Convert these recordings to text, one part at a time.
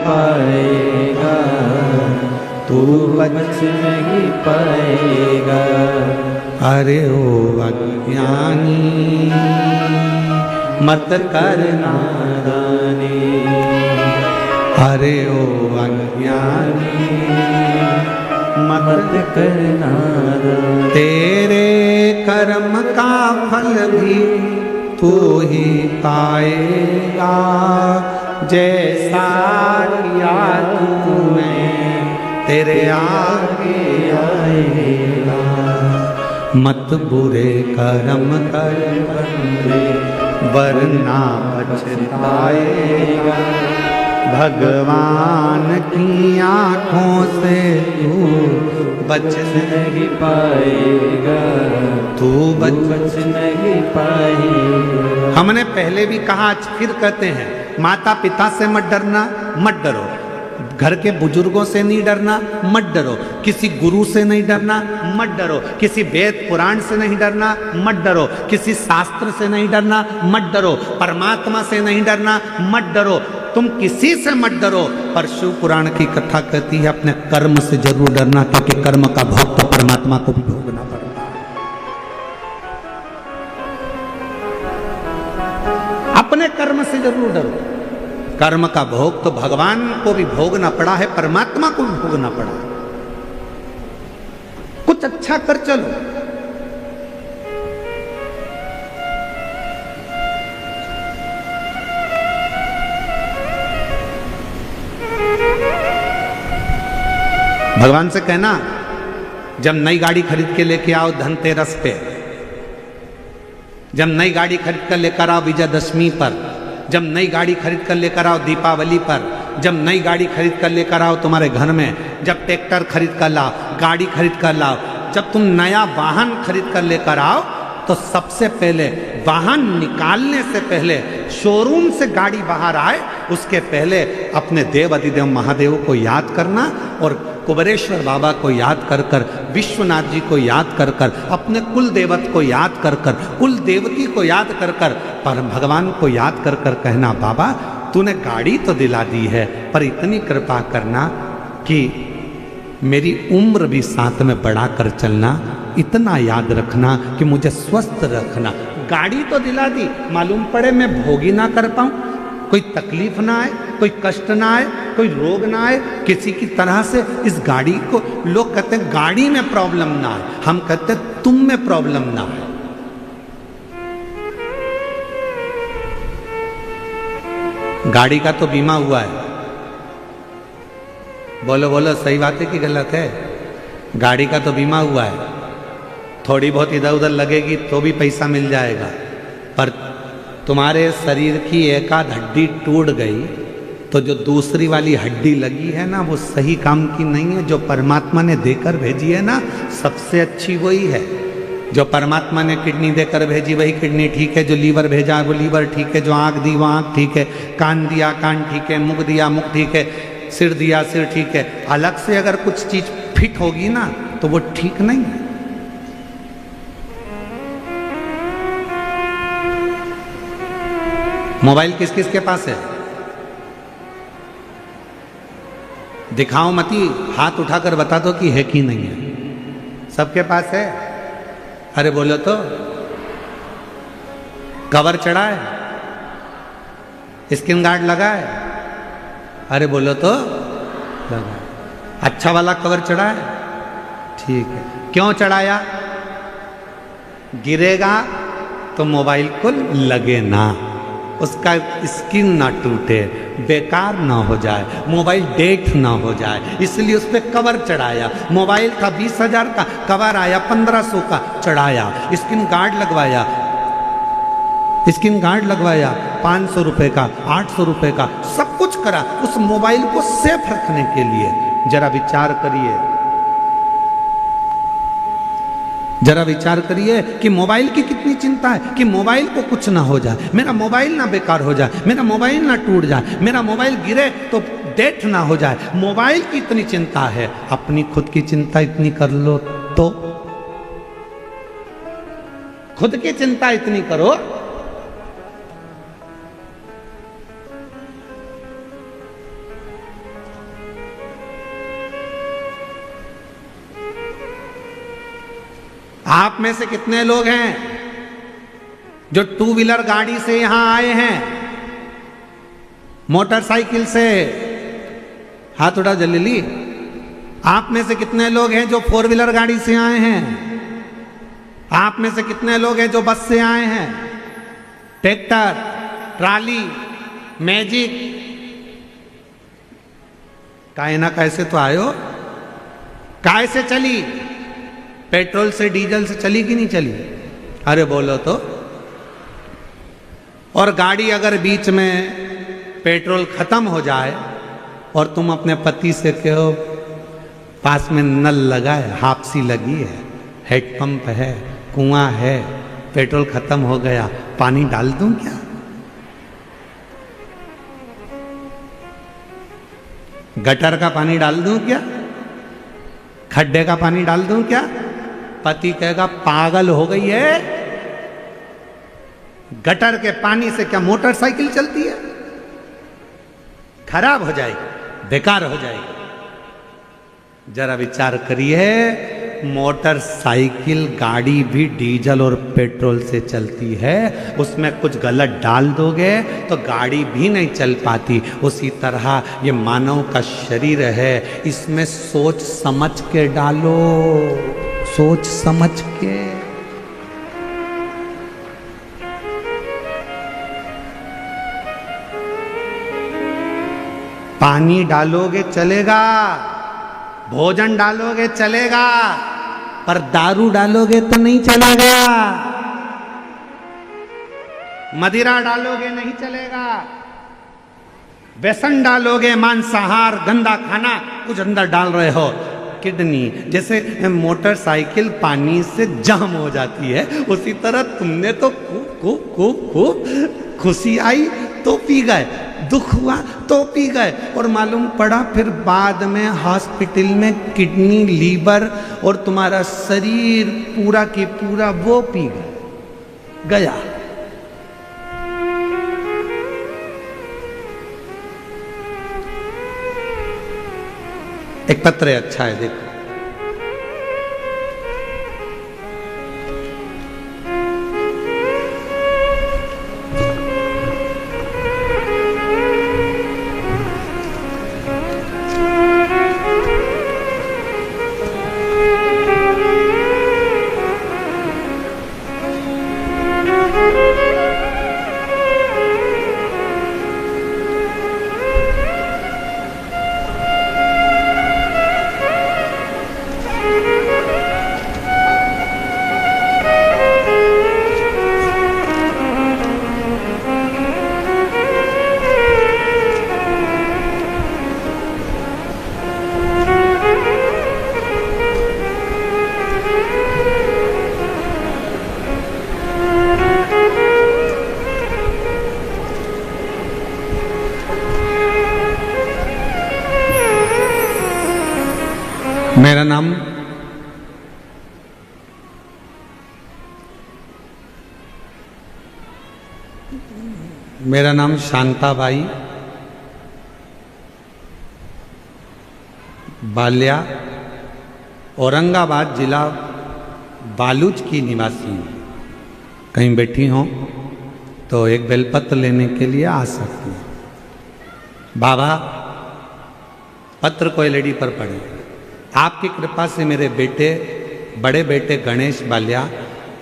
पाएगा, तू बच नहीं पाएगा। अरे ओ अज्ञानी मत कर नादानी, अरे ओ अज्ञानी मत कर नादानी। तेरे कर्म का फल भी तू ही पाएगा, जैसा किया तूने तेरे आगे आएगा। मत बुरे कर्म कर बंदे, वरना पछताएगा। भगवान की आँखों से तू बच नहीं पाएगा, तू बच नहीं पाएगा। हमने पहले भी कहा, आज फिर कहते हैं, माता पिता से मत डरना, मत डरो। घर के बुजुर्गों से नहीं डरना, मत डरो। किसी गुरु से नहीं डरना, मत डरो। किसी वेद पुराण से नहीं डरना, मत डरो। किसी शास्त्र से नहीं डरना, मत डरो। परमात्मा से नहीं डरना, मत डरो। तुम किसी से मत डरो, पर शिव पुराण की कथा कहती है अपने कर्म से जरूर डरना, क्योंकि कर्म का भोग तो परमात्मा को भी भोगना पड़ता है। अपने कर्म से जरूर डरो। कर्म का भोग तो भगवान को भी भोगना पड़ा है, परमात्मा को भी भोगना पड़ा है। कुछ अच्छा कर चलो। भगवान से कहना, जब नई गाड़ी खरीद के लेके आओ धनतेरस पे, जब नई गाड़ी खरीद कर लेकर आओ विजयदशमी पर, जब नई गाड़ी खरीद कर लेकर आओ दीपावली पर, जब नई गाड़ी खरीद कर लेकर आओ तुम्हारे घर में, जब ट्रैक्टर खरीद कर लाओ, गाड़ी खरीद कर लाओ, जब तुम नया वाहन खरीद कर लेकर आओ, तो सबसे पहले वाहन निकालने से पहले, शोरूम से गाड़ी बाहर आए उसके पहले अपने देव अधिदेव महादेव को याद करना, और कुबेरेश्वर बाबा को याद कर कर, विश्वनाथ जी को याद कर कर, अपने कुल देवत को याद कर कर, कुल देवती को याद कर कर, पर भगवान को याद कर कर कहना, बाबा तूने गाड़ी तो दिला दी है, पर इतनी कृपा करना कि मेरी उम्र भी साथ में बढ़ा कर चलना, इतना याद रखना कि मुझे स्वस्थ रखना। गाड़ी तो दिला दी, मालूम पड़े मैं भोग ही ना कर पाऊं, कोई तकलीफ ना आए, कोई कष्ट ना आए, कोई रोग ना आए, किसी की तरह से इस गाड़ी को, लोग कहते हैं गाड़ी में प्रॉब्लम ना आए, हम कहते हैं तुम में प्रॉब्लम ना आए। गाड़ी का तो बीमा हुआ है, बोलो बोलो सही बात है कि गलत है? गाड़ी का तो बीमा हुआ है, थोड़ी बहुत इधर उधर लगेगी तो भी पैसा मिल जाएगा, पर तुम्हारे शरीर की एक आध हड्डी टूट गई तो जो दूसरी वाली हड्डी लगी है ना, वो सही काम की नहीं है। जो परमात्मा ने देकर भेजी है ना, सबसे अच्छी वही है। जो परमात्मा ने किडनी देकर भेजी वही किडनी ठीक है, जो लीवर भेजा वो लीवर ठीक है, जो आँख दी वो आँख ठीक है, कान दिया कान ठीक है, मुख दिया मुख ठीक है, सिर दिया सिर ठीक है। अलग से अगर कुछ चीज फिट होगी ना तो वो ठीक नहीं है। मोबाइल किस किस के पास है? दिखाओ मती, हाथ उठाकर बता दो कि है कि नहीं है। सबके पास है? अरे बोलो तो। कवर चढ़ा है? स्क्रीन गार्ड लगा है? अरे बोलो तो। लगा। अच्छा वाला कवर चढ़ा है? ठीक है। क्यों चढ़ाया? गिरेगा तो मोबाइल को लगे ना, उसका स्क्रीन ना टूटे, बेकार ना हो जाए, मोबाइल डेट ना हो जाए, इसलिए उस पर कवर चढ़ाया। मोबाइल था 20,000 का, कवर आया 1500 का, चढ़ाया। स्क्रीन गार्ड लगवाया, स्क्रीन गार्ड लगवाया 500 रुपए का, 800 रुपए का, सब कुछ करा उस मोबाइल को सेफ रखने के लिए। जरा विचार करिए, जरा विचार करिए कि मोबाइल की कितनी चिंता है कि मोबाइल को कुछ ना हो जाए, मेरा मोबाइल ना बेकार हो जाए, मेरा मोबाइल ना टूट जाए, मेरा मोबाइल गिरे तो डेट ना हो जाए। मोबाइल की इतनी चिंता है, अपनी खुद की चिंता इतनी कर लो तो। खुद की चिंता इतनी करो। आप में से कितने लोग हैं जो टू व्हीलर गाड़ी से यहां आए हैं, मोटरसाइकिल से? हाथ उठा जल्दी। आप में से कितने लोग हैं जो फोर व्हीलर गाड़ी से आए हैं? आप में से कितने लोग हैं जो बस से आए हैं, ट्रैक्टर, ट्राली, मैजिक? काहे ना कैसे तो आए हो। काय से चली? पेट्रोल से, डीजल से चली कि नहीं चली? अरे बोलो तो। और गाड़ी अगर बीच में पेट्रोल खत्म हो जाए और तुम अपने पति से कहो पास में नल लगा है, हापसी लगी है, हेडपंप है, कुआं है, पेट्रोल खत्म हो गया, पानी डाल दूं क्या? गटर का पानी डाल दूं क्या? खड्डे का पानी डाल दूं क्या? पति कहेगा पागल हो गई है, गटर के पानी से क्या मोटरसाइकिल चलती है? खराब हो जाएगी, बेकार हो जाएगी। जरा विचार करिए, मोटरसाइकिल गाड़ी भी डीजल और पेट्रोल से चलती है, उसमें कुछ गलत डाल दोगे तो गाड़ी भी नहीं चल पाती। उसी तरह ये मानव का शरीर है, इसमें सोच समझ के डालो, सोच समझ के। पानी डालोगे चलेगा, भोजन डालोगे चलेगा, पर दारू डालोगे तो नहीं चलेगा, मदिरा डालोगे नहीं चलेगा, व्यसन डालोगे, मांसाहार, गंदा खाना कुछ अंदर डाल रहे हो, किडनी जैसे मोटरसाइकिल पानी से जाम हो जाती है, उसी तरह तुमने तो खूब खूब खूब खूब खुशी आई तो पी गए, दुख हुआ तो पी गए, और मालूम पड़ा फिर बाद में हॉस्पिटल में किडनी, लीवर और तुम्हारा शरीर पूरा की पूरा वो पी गया। एक पत्र अच्छा है, देखो। मेरा नाम शांताबाई बाल्या, औरंगाबाद जिला बालूच की निवासी हूँ। कहीं बैठी हों तो एक बेलपत्र लेने के लिए आ सकती हैं। बाबा, पत्र कोई लेडी पर पढ़े। आपकी कृपा से मेरे बेटे, बड़े बेटे गणेश बाल्या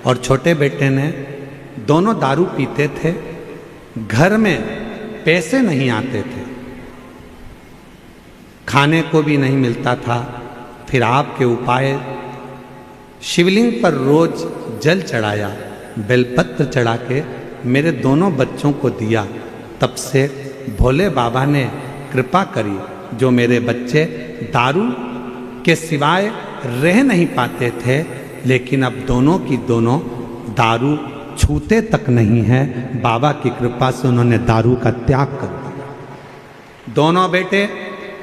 और छोटे बेटे ने दोनों दारू पीते थे, घर में पैसे नहीं आते थे, खाने को भी नहीं मिलता था। फिर आपके उपाय, शिवलिंग पर रोज जल चढ़ाया, बेलपत्र चढ़ा के मेरे दोनों बच्चों को दिया। तब से भोले बाबा ने कृपा करी, जो मेरे बच्चे दारू के सिवाय रह नहीं पाते थे, लेकिन अब दोनों की दोनों दारू छूते तक नहीं है। बाबा की कृपा से उन्होंने दारू का त्याग कर दिया। दोनों बेटे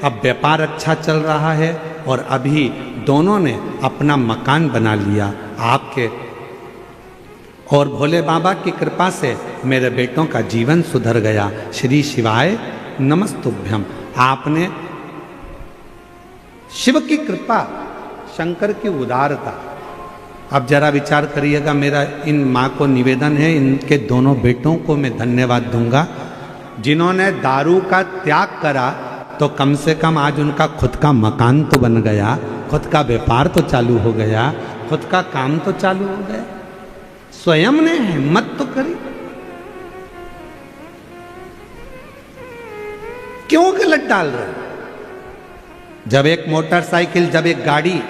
अब व्यापार अच्छा चल रहा है और अभी दोनों ने अपना मकान बना लिया। आपके और भोले बाबा की कृपा से मेरे बेटों का जीवन सुधर गया। श्री शिवाय नमस्तुभ्यम। आपने शिव की कृपा, शंकर की उदारता, अब जरा विचार करिएगा, मेरा इन माँ को निवेदन है, इनके दोनों बेटों को मैं धन्यवाद दूंगा जिन्होंने दारू का त्याग करा, तो कम से कम आज उनका खुद का मकान तो बन गया, खुद का व्यापार तो चालू हो गया, खुद का काम तो चालू हो गया। स्वयं ने हिम्मत तो करी। क्यों गलत डाल रहे? जब एक मोटरसाइकिल, जब एक गाड़ी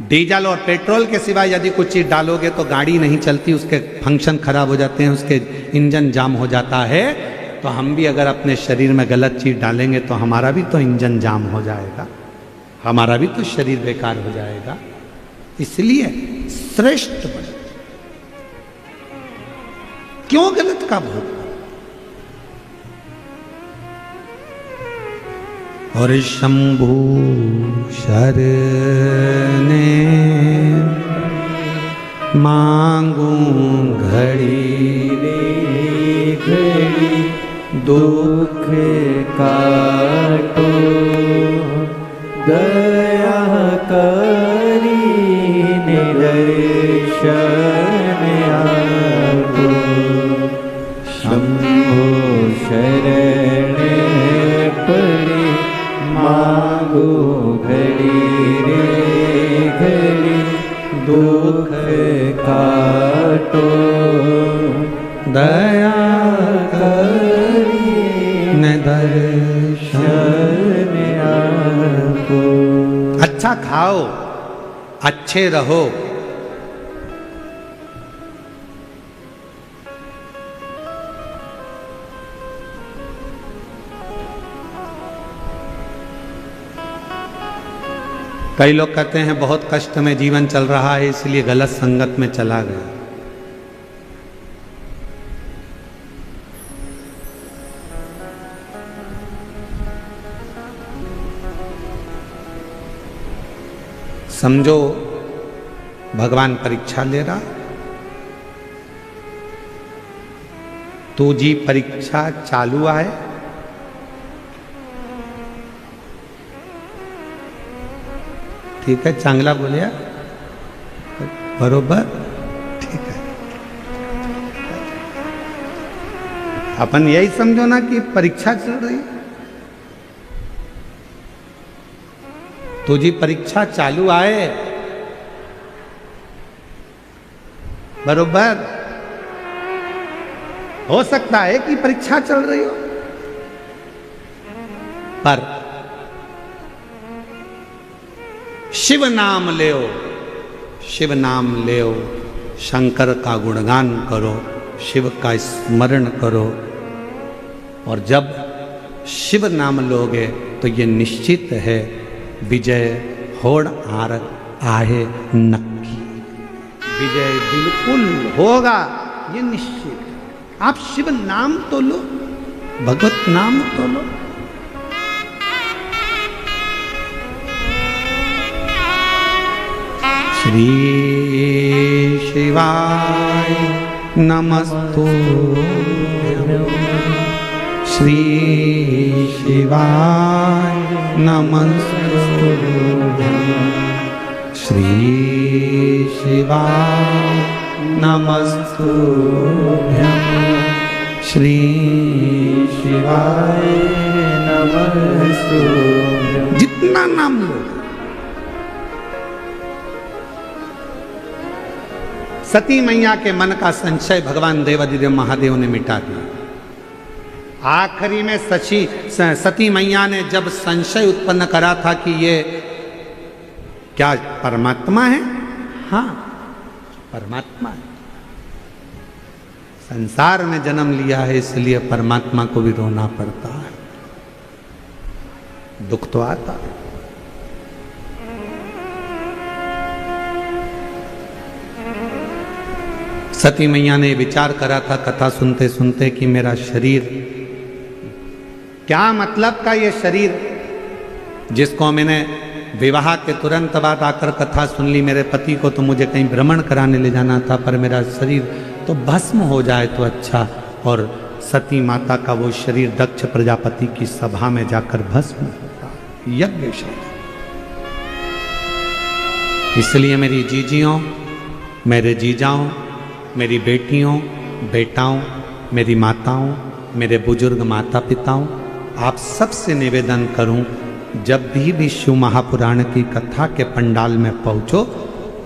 डीजल और पेट्रोल के सिवाय यदि कुछ चीज डालोगे तो गाड़ी नहीं चलती, उसके फंक्शन खराब हो जाते हैं, उसके इंजन जाम हो जाता है। तो हम भी अगर अपने शरीर में गलत चीज डालेंगे तो हमारा भी तो इंजन जाम हो जाएगा, हमारा भी तो शरीर बेकार हो जाएगा। इसलिए श्रेष्ठ बने। क्यों गलत का भोग? और शंभु शरणे मांगू घड़ी रे घड़ी, दुख काटो दया करी निदर्शन आपो। शंभो शरण पड़े मांगो घड़ी रे घड़ी, दुख काटो दया करी दर्शन आपो। अच्छा खाओ, अच्छे रहो, कई लोग कहते हैं बहुत कष्ट में जीवन चल रहा है इसलिए गलत संगत में चला गया। समझो भगवान परीक्षा ले रहा, तू जी परीक्षा चालू आहे, ठीक है, चांगला बोलिया, बरोबर, ठीक है। अपन यही समझो ना कि परीक्षा चल रही, तुझी परीक्षा चालू आए, बरोबर। हो सकता है कि परीक्षा चल रही हो, पर शिव नाम लेओ, शिव नाम लेओ, शंकर का गुणगान करो, शिव का स्मरण करो, और जब शिव नाम लोगे तो ये निश्चित है विजय होड़ आर आहे नक्की, विजय बिल्कुल होगा, ये निश्चित है। आप शिव नाम तो लो, भगवत नाम तो लो। श्री शिवाय नमस्तुभ्यं, श्री शिवाय नमस्तुभ्यं, श्री शिवाय नमस्तुभ्यं, श्री शिवाय नमस्तुभ्यं। जितना नाम लो, सती मैया के मन का संशय भगवान देवाधिदेव महादेव ने मिटा दिया। आखिरी में सती मैया ने जब संशय उत्पन्न करा था कि ये क्या परमात्मा है, हाँ परमात्मा है, संसार में जन्म लिया है इसलिए परमात्मा को भी रोना पड़ता है, दुख तो आता है। सती मैया ने विचार करा था कथा सुनते सुनते कि मेरा शरीर, क्या मतलब का ये शरीर जिसको मैंने विवाह के तुरंत बाद आकर कथा सुन ली, मेरे पति को तो मुझे कहीं भ्रमण कराने ले जाना था, पर मेरा शरीर तो भस्म हो जाए तो अच्छा। और सती माता का वो शरीर दक्ष प्रजापति की सभा में जाकर भस्म होता, यज्ञशाला। इसलिए मेरी जीजियों, मेरे जीजाओं, मेरी बेटियों, बेटाओं, मेरी माताओं, मेरे बुजुर्ग माता पिताओं, आप सबसे निवेदन करूं, जब भी शिव महापुराण की कथा के पंडाल में पहुंचो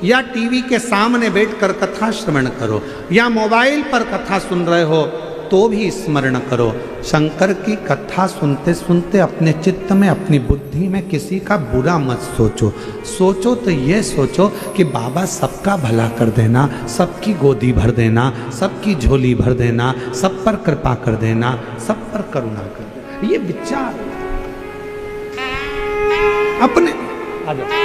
या टीवी के सामने बैठकर कथा श्रवण करो या मोबाइल पर कथा सुन रहे हो तो भी स्मरण करो, शंकर की कथा सुनते सुनते अपने चित्त में, अपनी बुद्धि में किसी का बुरा मत सोचो। सोचो तो ये सोचो कि बाबा सबका भला कर देना, सबकी गोदी भर देना, सबकी झोली भर देना, सब पर कृपा कर देना, सब पर करुणा कर देना। ये विचार अपने आ जाओ।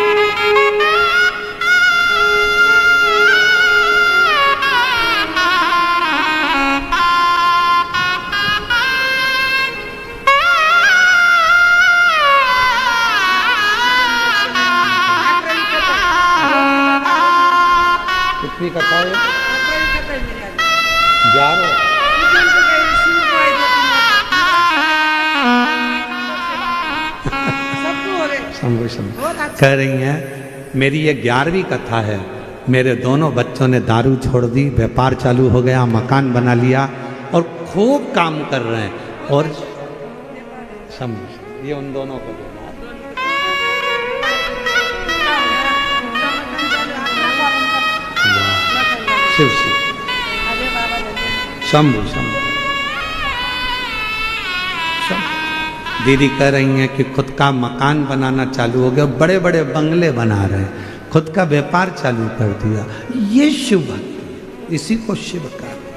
कितनी कथा है? 11। कह रही हैं मेरी ये 11वीं कथा है। मेरे दोनों बच्चों ने दारू छोड़ दी, व्यापार चालू हो गया, मकान बना लिया और खूब काम कर रहे हैं। और ये उन दोनों को शिव शिव शंभु शंभु। दीदी कह रही हैं कि खुद का मकान बनाना चालू हो गया, बड़े बड़े बंगले बना रहे हैं, खुद का व्यापार चालू कर दिया। ये शिव भक्ति, इसी को शिव कहते हैं।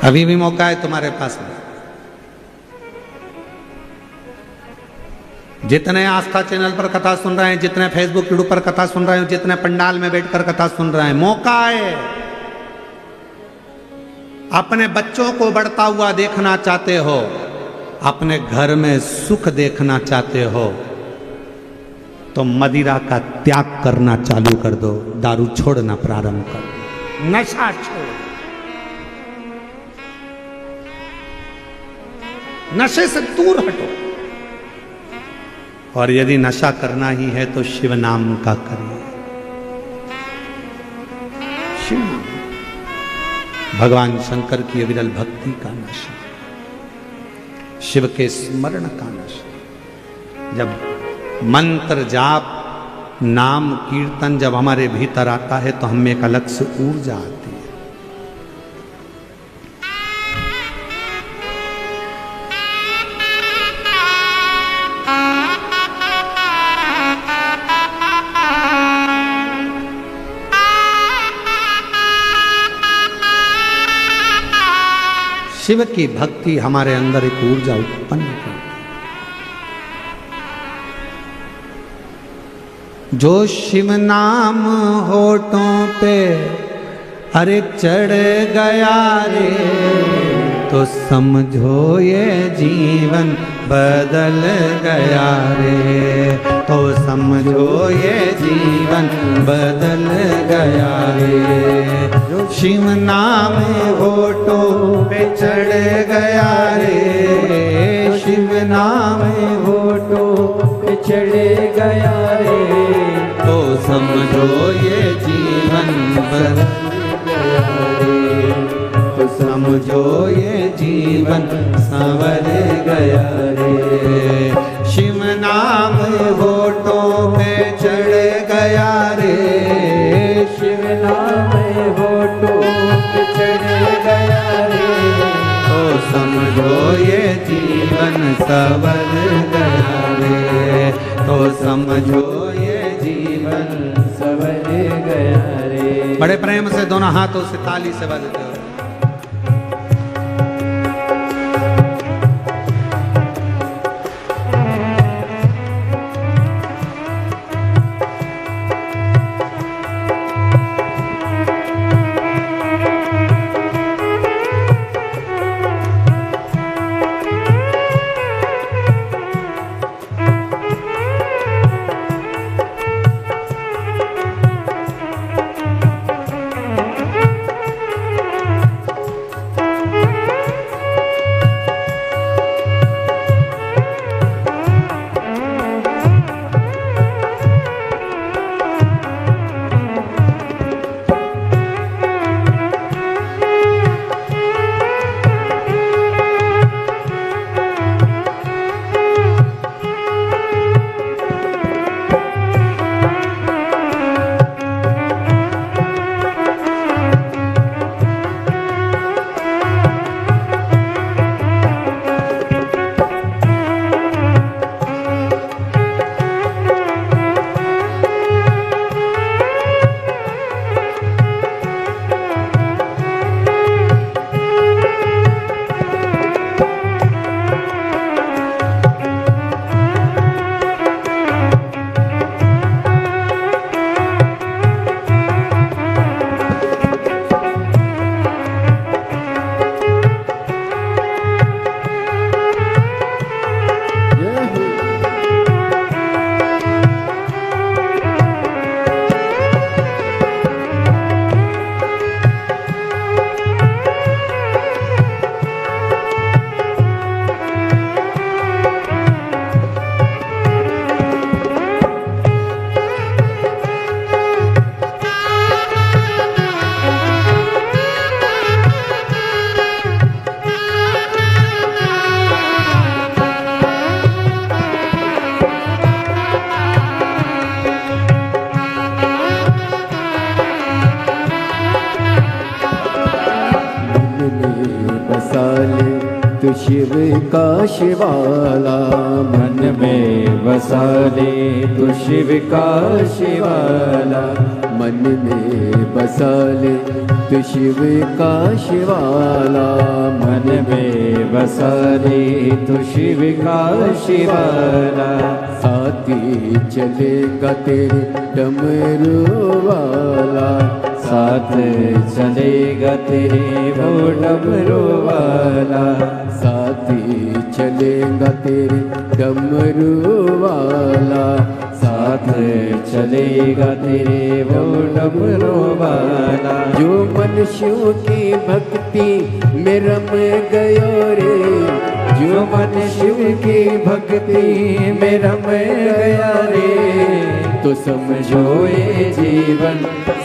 अभी भी मौका है तुम्हारे पास में। जितने आस्था चैनल पर कथा सुन रहे हैं, जितने फेसबुक यूट्यूब पर कथा सुन रहे हैं, जितने पंडाल में बैठकर कथा सुन रहे हैं, मौका है। अपने बच्चों को बढ़ता हुआ देखना चाहते हो, अपने घर में सुख देखना चाहते हो, तो मदिरा का त्याग करना चालू कर दो, दारू छोड़ना प्रारंभ कर दो, नशा छोड़, नशे से दूर हटो। और यदि नशा करना ही है तो शिव नाम का करिए। शिव नाम, भगवान शंकर की अविरल भक्ति का नशा, शिव के स्मरण का नशा। जब मंत्र जाप नाम कीर्तन जब हमारे भीतर आता है तो हमें एक अलग से ऊर्जा आती है। शिव की भक्ति हमारे अंदर एक ऊर्जा उत्पन्न करती है। जो शिव नाम होठों पे अरे चढ़ गया रे, तो समझो ये जीवन बदल गया रे, तो समझो ये जीवन बदल गया रे। शिव नाम होठों पे चढ़ गया रे, शिव नाम होठों पे चढ़ गया रे, तो समझो ये जीवन बदल गया रे, तो समझो ये जीवन संवर गया रे। शिव नाम होठों पे चढ़ गया रे, शिव नाम होठों पे चढ़ गया रे, तो समझो ये जीवन संवर गया रे, तो समझो ये जीवन संवर गया रे। बड़े प्रेम से दोनों हाथों से ताली से बजते हो। तू शिव का शिवाला, मन में बसा ले तू शिव का शिवाला, मन में बसा ले तू शिव का शिवाला, मन में बसा ले तू शिव का शिवाला। साथी चलेगा तेरे डमरू वाला, साथ चलेगा तेरे वो डमरू वाला, साथी चलेगा तेरे डमरू वाला, साथ चलेगा तेरे वो डमरू वाला। जो मन शिव की भक्ति में रम गयो रे, जो मन शिव की भक्ति में रम गया रे, तो समझो ये जीवन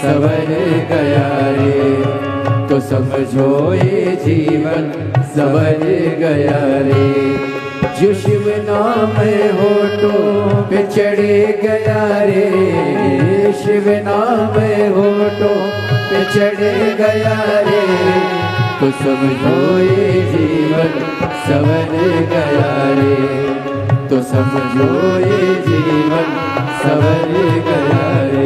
सवर गया रे, तो समझो ये जीवन सवर गया रे। जो शिव नाम होठों पे चढ़े गया रे, शिव नाम होठों पे चढ़े गया रे, तो समझो ये जीवन सवर गया रे, तो समझो ये जीवन सवर गया रे।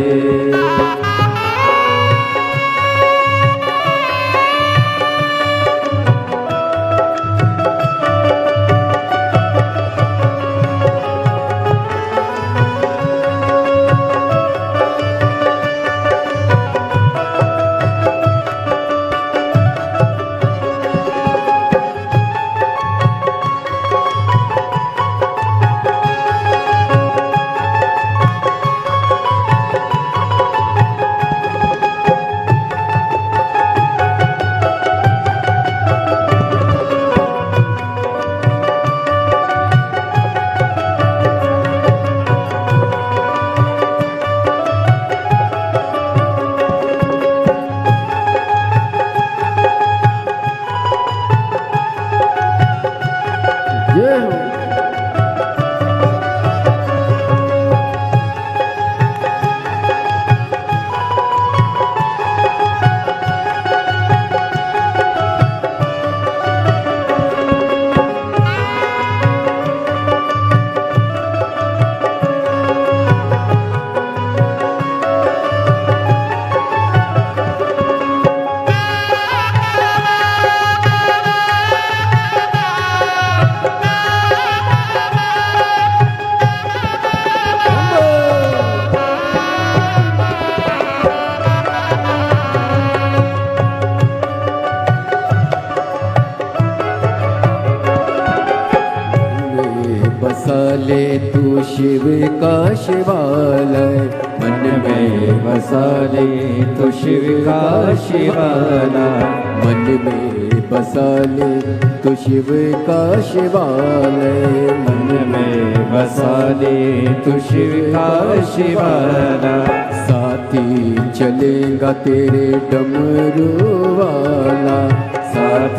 ले तू शिव का शिवालय, मन में बसा ले तू शिव का शिवाला, मन में बसा ले तू शिव का शिवालय, मन में बसा ले तू शिव का शिवाला। साथी चलेगा तेरे डमरू वाला, साथ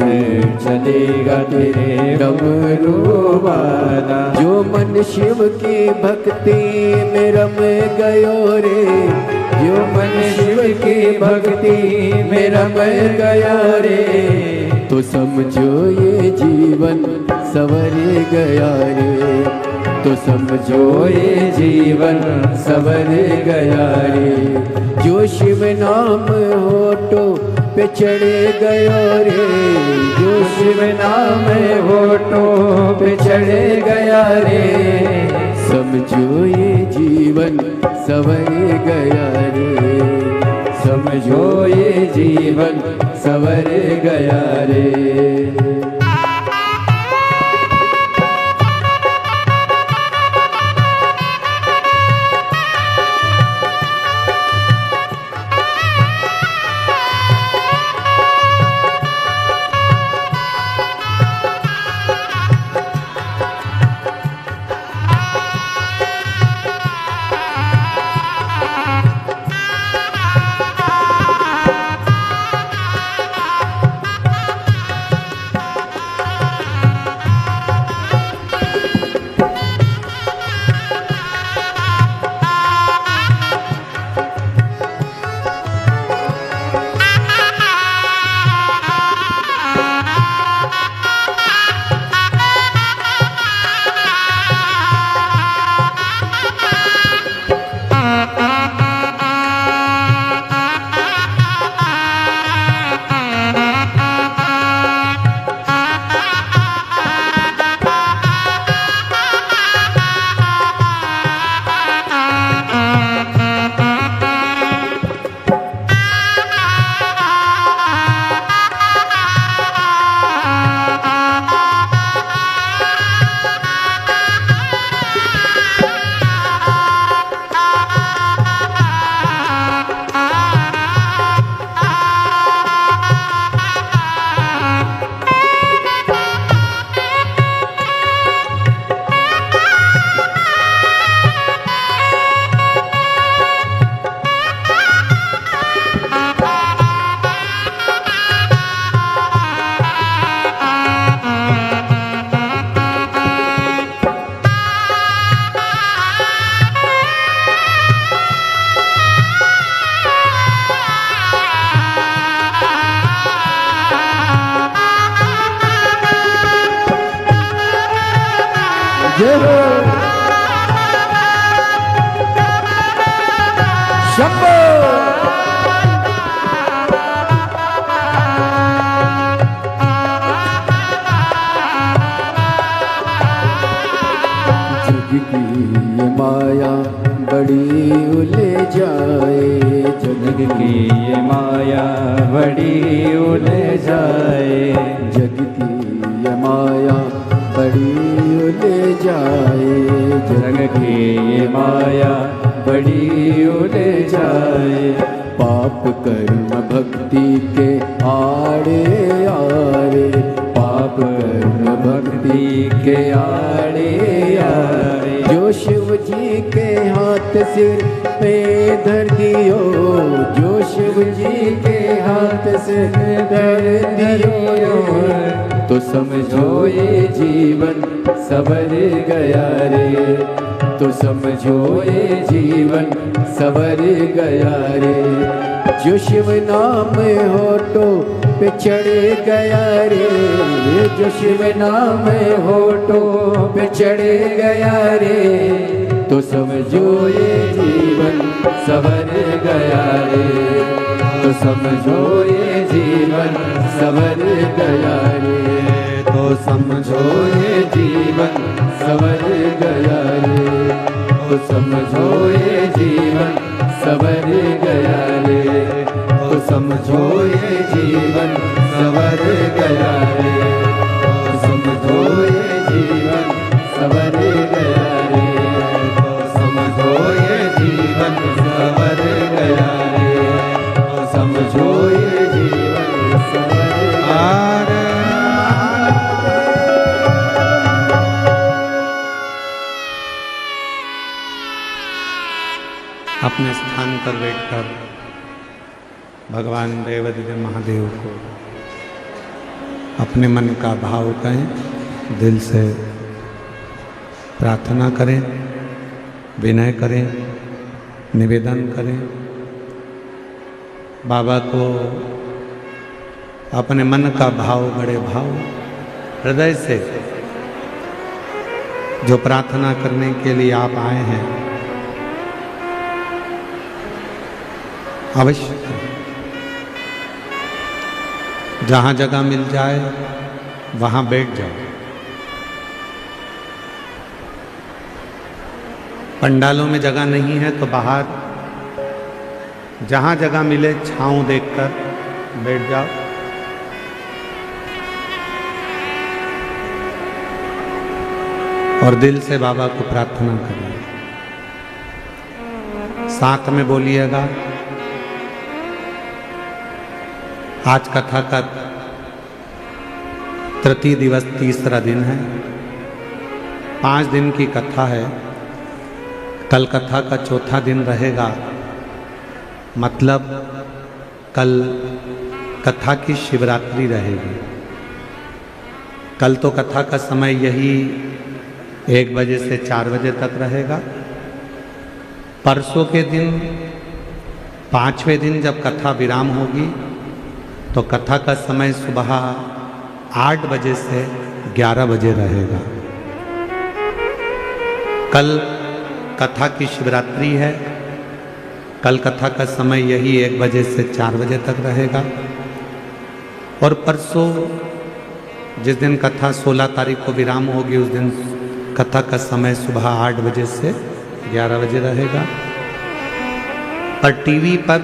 चलेगा तेरे डमरू वाला। जो मन शिव की भक्ति में रम गयो रे, जो मन शिव की भक्ति में रम गया रे, तो समझो ये जीवन सवर गया रे, तो समझो ये जीवन सवर गया रे। जो शिव नाम होठों पे चढ़े गयो रे, जो शिव नाम होठों पे चढ़े गया रे, समझो ये जीवन सवर गया रे, समझो ये जीवन सवर गया रे। ये माया बड़ी उलझाए, जग की ये माया बड़ी उलझाए, जग की ये माया बड़ी उलझाए। पाप कर्म भक्ति के आड़े आड़े, पाप कर्म भक्ति के आड़े आड़े, जो शिव जी के हाथ सिर पे धर दियो, जो शिव जी के हाथ से धर दियो, तो समझो ये जीवन सवर गया रे, तो समझो ये जीवन सवर गया रे। जो शिव नाम हो तो पे चढ़ गया रे, जो शिव नाम हो तो पे चढ़ गया रे, तो समझो ये जीवन सवर गया रे, तो समझो ये जीवन सवर गया रे, तो समझो ये जीवन सवर गया रे, तो समझो ये जीवन सवर गया रे, तो समझो ये जीवन सवर गया रे, तो समझो ये जीवन सवर गया रे, तो समझो ये जीवन सवर गया रे, तो समझो ये जीवन सवर गया रे। अपने स्थान पर बैठकर भगवान देवाधिदेव महादेव को अपने मन का भाव कहें, दिल से प्रार्थना करें, विनय करें, निवेदन करें। बाबा को अपने मन का भाव, बड़े भाव हृदय से जो प्रार्थना करने के लिए आप आए हैं, अवश्य जहाँ जगह मिल जाए वहाँ बैठ जाओ। पंडालों में जगह नहीं है तो बाहर जहाँ जगह मिले छांव देखकर बैठ जाओ। और दिल से बाबा को प्रार्थना करिए, साथ में बोलिएगा। आज कथा का तृतीय दिवस, तीसरा दिन है। 5 दिन की कथा है। कल कथा का चौथा दिन रहेगा, मतलब कल कथा की शिवरात्रि रहेगी। कल तो कथा का समय यही 1 बजे से 4 बजे तक रहेगा। परसों के दिन, 5वें दिन जब कथा विराम होगी तो कथा का समय सुबह 8 बजे से 11 बजे रहेगा। कल कथा की शिवरात्रि है। कल कथा का समय यही 1 बजे से 4 बजे तक रहेगा। और परसों जिस दिन कथा 16 तारीख को विराम होगी, उस दिन कथा का समय सुबह 8 बजे से 11 बजे रहेगा। पर टीवी पर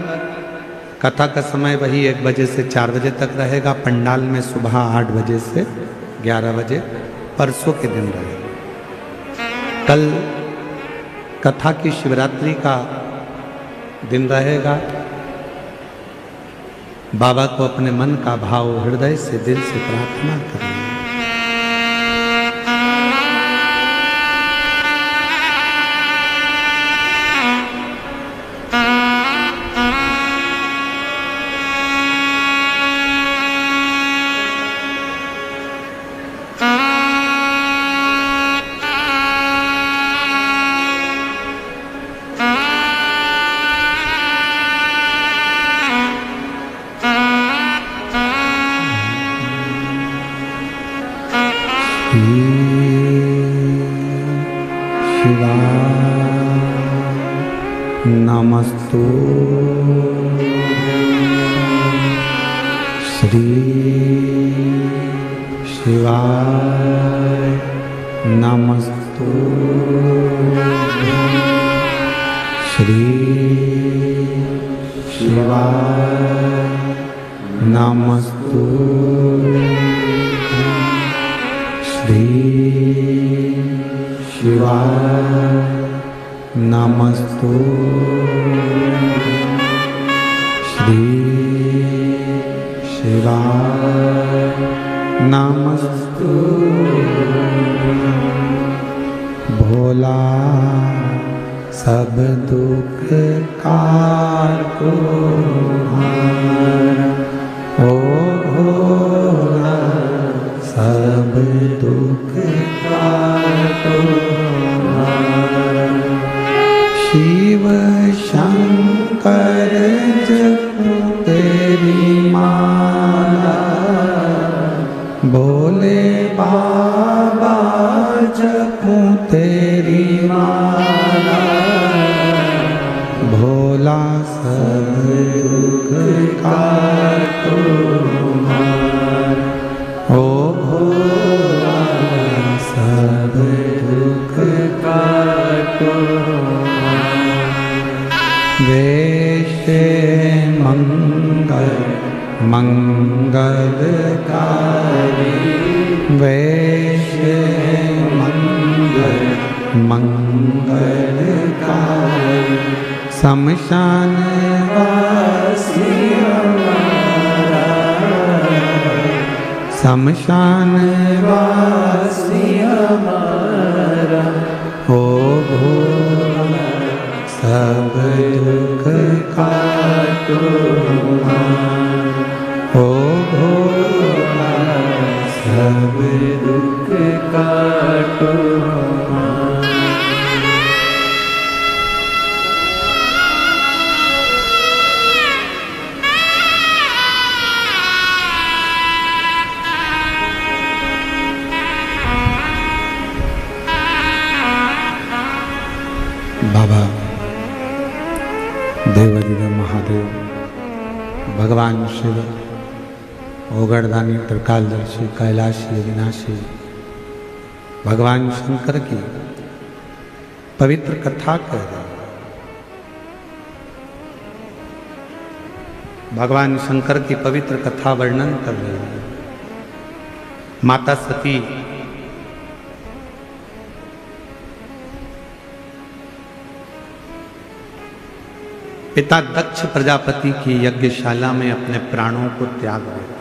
कथा का समय वही 1 बजे से 4 बजे तक रहेगा। पंडाल में सुबह 8 बजे से 11 बजे परसों के दिन रहेगा। कल कथा की शिवरात्रि का दिन रहेगा। बाबा को अपने मन का भाव हृदय से, दिल से प्रार्थना करें। नमस्तु श्री शिवाय, नमस्तु श्री शिवाय। नमस्तु श्री शिवाय नमस्तु श्री शिवाय नमस्तु भोला सब दुख कारको हारा ओ भोला सब दुख कारको हारा शिव शंकर जपो तेरी माला भोले बाबा जपो तेरी माला भोला सब दुख काटो हारा ओ भोला सब दुख काटो वैसे मंगल मंगलकारी वैसे मंगल मंगलकारी शमशान वासी हमारा शमशान वासी हमारा ओ भोला सब दुख काटो ओ भोला सब दुख काटो बाबा देवादिदेव महादेव भगवान शिव ओगरदानी त्रिकालदर्शी कैलाशी अविनाशी भगवान शंकर की पवित्र कथा कह रहे हैं। भगवान शंकर की पवित्र कथा वर्णन कर रहे हैं। माता सती पिता दक्ष प्रजापति की यज्ञशाला में अपने प्राणों को त्याग देते।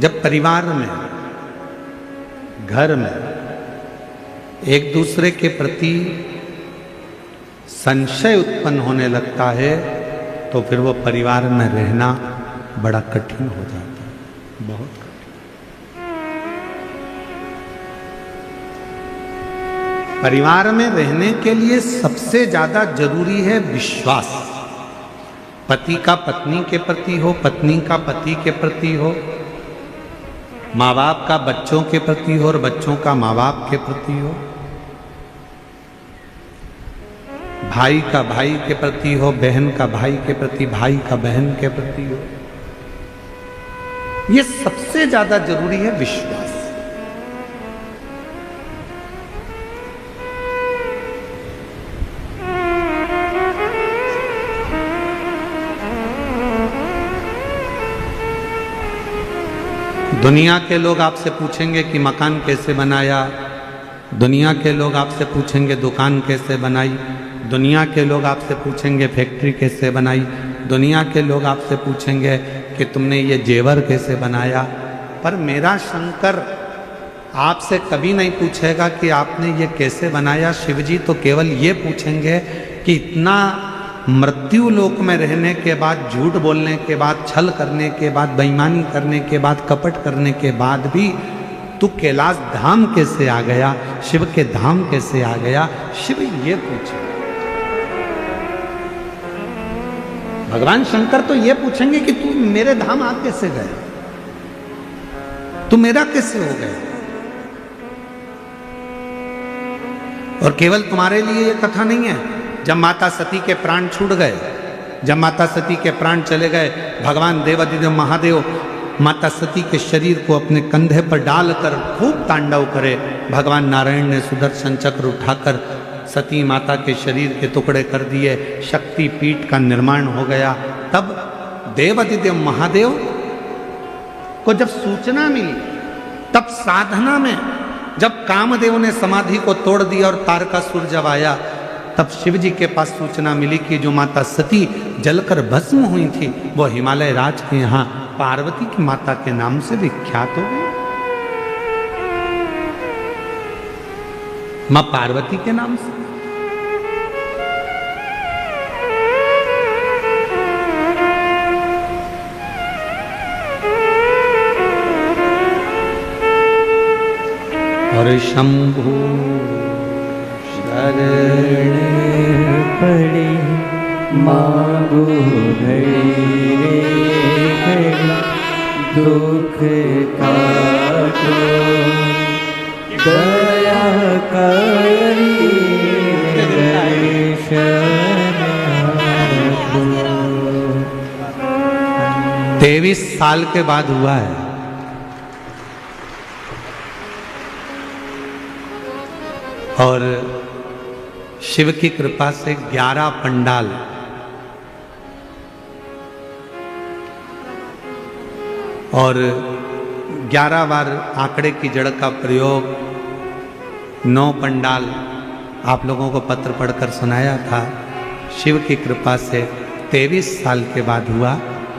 जब परिवार में घर में एक दूसरे के प्रति संशय उत्पन्न होने लगता है तो फिर वो परिवार में रहना बड़ा कठिन हो जाता है, बहुत कठिन। परिवार में रहने के लिए सबसे ज्यादा जरूरी है विश्वास। पति का पत्नी के प्रति हो, पत्नी का पति के प्रति हो, माँ बाप का बच्चों के प्रति हो और बच्चों का माँ बाप के प्रति हो, भाई का भाई के प्रति हो, बहन का भाई के प्रति, भाई का बहन के प्रति हो। ये सबसे ज्यादा जरूरी है विश्वास। दुनिया के लोग आपसे पूछेंगे कि मकान कैसे बनाया, दुनिया के लोग आपसे पूछेंगे दुकान कैसे बनाई, दुनिया के लोग आपसे पूछेंगे फैक्ट्री कैसे बनाई, दुनिया के लोग आपसे पूछेंगे कि तुमने ये जेवर कैसे बनाया। पर मेरा शंकर आपसे कभी नहीं पूछेगा कि आपने ये कैसे बनाया। शिवजी तो केवल ये पूछेंगे कि इतना मृत्यु लोक में रहने के बाद, झूठ बोलने के बाद, छल करने के बाद, बेईमानी करने के बाद, कपट करने के बाद भी तू कैलाश धाम कैसे आ गया, शिव के धाम कैसे आ गया। शिव ये पूछे। भगवान शंकर तो ये पूछेंगे कि तू मेरे धाम आ कैसे गया, तू मेरा कैसे हो गया। और केवल तुम्हारे लिए ये कथा नहीं है। जब माता सती के प्राण छूट गए, जब माता सती के प्राण चले गए, भगवान देवादिदेव महादेव माता सती के शरीर को अपने कंधे पर डालकर खूब तांडव करे। भगवान नारायण ने सुदर्शन चक्र उठाकर सती माता के शरीर के टुकड़े कर दिए, शक्ति पीठ का निर्माण हो गया। तब देवादिदेव महादेव को जब सूचना मिली, तब साधना में जब कामदेव ने समाधि को तोड़ दिया और तारकासुर जब आया, तब शिव जी के पास सूचना मिली कि जो माता सती जलकर भस्म हुई थी वो हिमालय राज के यहाँ पार्वती की माता के नाम से विख्यात हो गई, मां पार्वती के नाम से। और शंभु शरण पड़ी मांगो घड़ी रे घड़ी, दुख काटो दया करी दर्शन आपको। 23 साल के बाद हुआ है। और शिव की कृपा से 11 पंडाल और 11 बार आंकड़े की जड़ का प्रयोग, 9 पंडाल आप लोगों को पत्र पढ़कर सुनाया था। शिव की कृपा से 23 साल के बाद हुआ।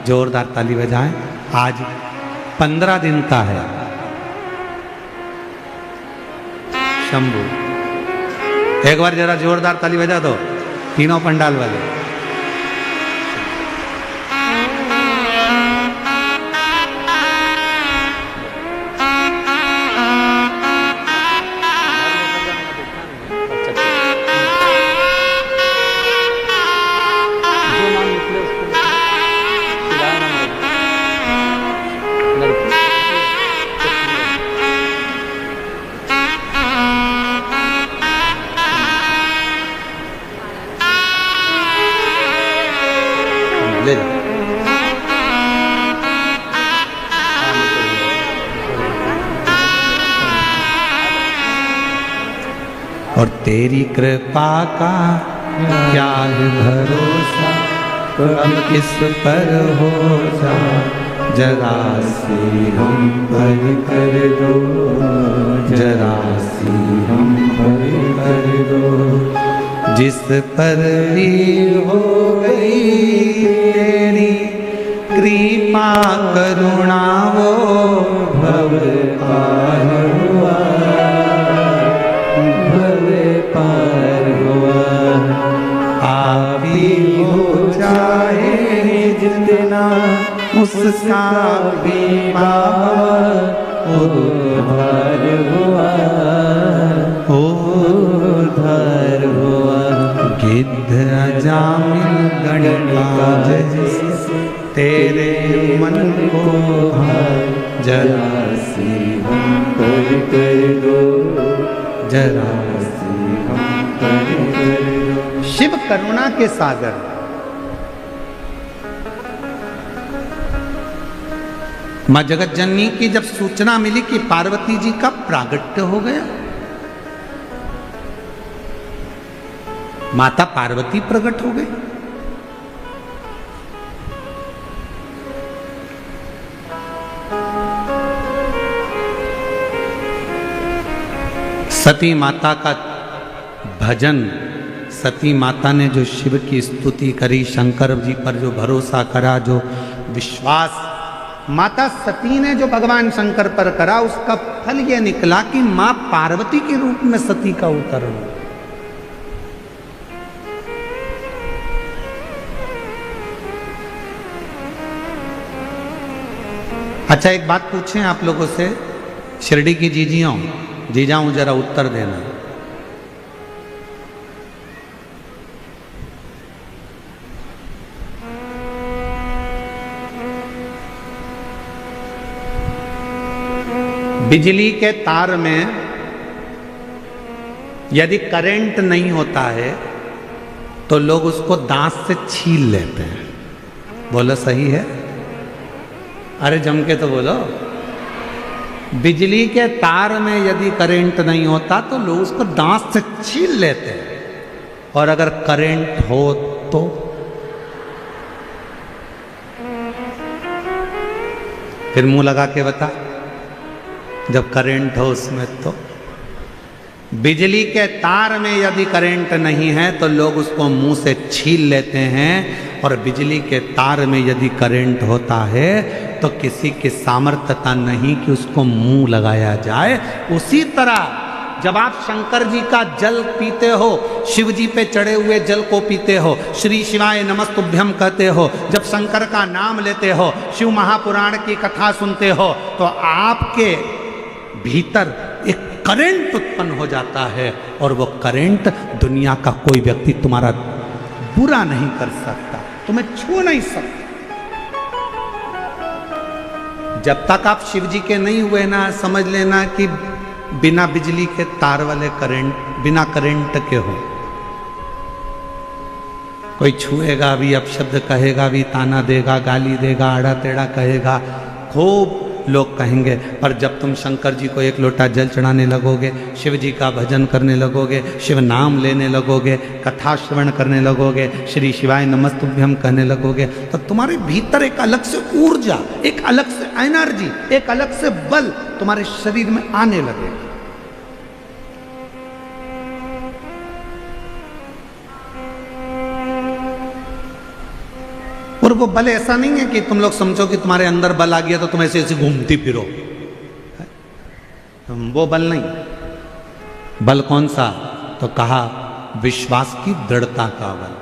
जोरदार ताली बजाएं। आज 15 दिन का है। शंभू एक बार जरा जोरदार ताली बजा दो तीनों पंडाल वाले। ले जाओ। और तेरी कृपा का क्या है भरोसा, अब किस पर हो जा, जरा सी हम पर कर दो, जरा सी हम पर कर दो। जिस पर भी हो गई तेरी कृपा करुणा, वो भव पार हुआ, भव पार हुआ। आप ही हो चाहे जितना उसका भी उद्धार हुआ, उद्धार हुआ। गिद्ध अजामिल गणिका जैसे तेरे मन को भाए, जरा सी हम पर कर दो, जरा सी हम पर कर दो। शिव करुणा के सागर। मां जगत जननी की जब सूचना मिली कि पार्वती जी का प्रागट्य हो गया, माता पार्वती प्रकट हो गई। सती माता का भजन, सती माता ने जो शिव की स्तुति करी, शंकर जी पर जो भरोसा करा, जो विश्वास माता सती ने जो भगवान शंकर पर करा, उसका फल यह निकला कि मां पार्वती के रूप में सती का अवतरण। अच्छा एक बात पूछें आप लोगों से, शिरडी की जीजाऊं जरा उत्तर देना। बिजली के तार में यदि करंट नहीं होता है तो लोग उसको दांत से छील लेते हैं। बोलो सही है? अरे जम के तो बोलो। बिजली के तार में यदि करंट नहीं होता तो लोग उसको दांत से छील लेते हैं, और अगर करंट हो तो फिर मुंह लगा के बता, जब करंट हो उसमें तो। बिजली के तार में यदि करंट नहीं है तो लोग उसको मुंह से छील लेते हैं, और बिजली के तार में यदि करंट होता है तो किसी की सामर्थ्यता नहीं कि उसको मुंह लगाया जाए। उसी तरह जब आप शंकर जी का जल पीते हो, शिव जी पे चढ़े हुए जल को पीते हो, श्री शिवाय नमस्तुभ्यम कहते हो, जब शंकर का नाम लेते हो, शिव महापुराण की कथा सुनते हो, तो आपके भीतर एक करंट उत्पन्न हो जाता है, और वो करंट दुनिया का कोई व्यक्ति तुम्हारा बुरा नहीं कर सकता, तुम्हें छू नहीं सकता। जब तक आप शिव जी के नहीं हुए ना, समझ लेना कि बिना बिजली के तार वाले करंट, बिना करंट के हो। कोई छुएगा भी, अपशब्द कहेगा भी, ताना देगा, गाली देगा, आड़ा टेढ़ा कहेगा, खूब लोग कहेंगे, पर जब तुम शंकर जी को एक लोटा जल चढ़ाने लगोगे, शिव जी का भजन करने लगोगे, शिव नाम लेने लगोगे, कथा श्रवण करने लगोगे, श्री शिवाय नमस्तुभ्यम कहने लगोगे, तो तुम्हारे भीतर एक अलग से ऊर्जा, एक अलग से एनर्जी, एक अलग से बल तुम्हारे शरीर में आने लगेगा। और वो बल ऐसा नहीं है कि तुम लोग समझो कि तुम्हारे अंदर बल आ गया तो तुम ऐसे ऐसे घूमती फिरो, वो बल नहीं। बल कौन सा? तो कहा विश्वास की दृढ़ता का बल।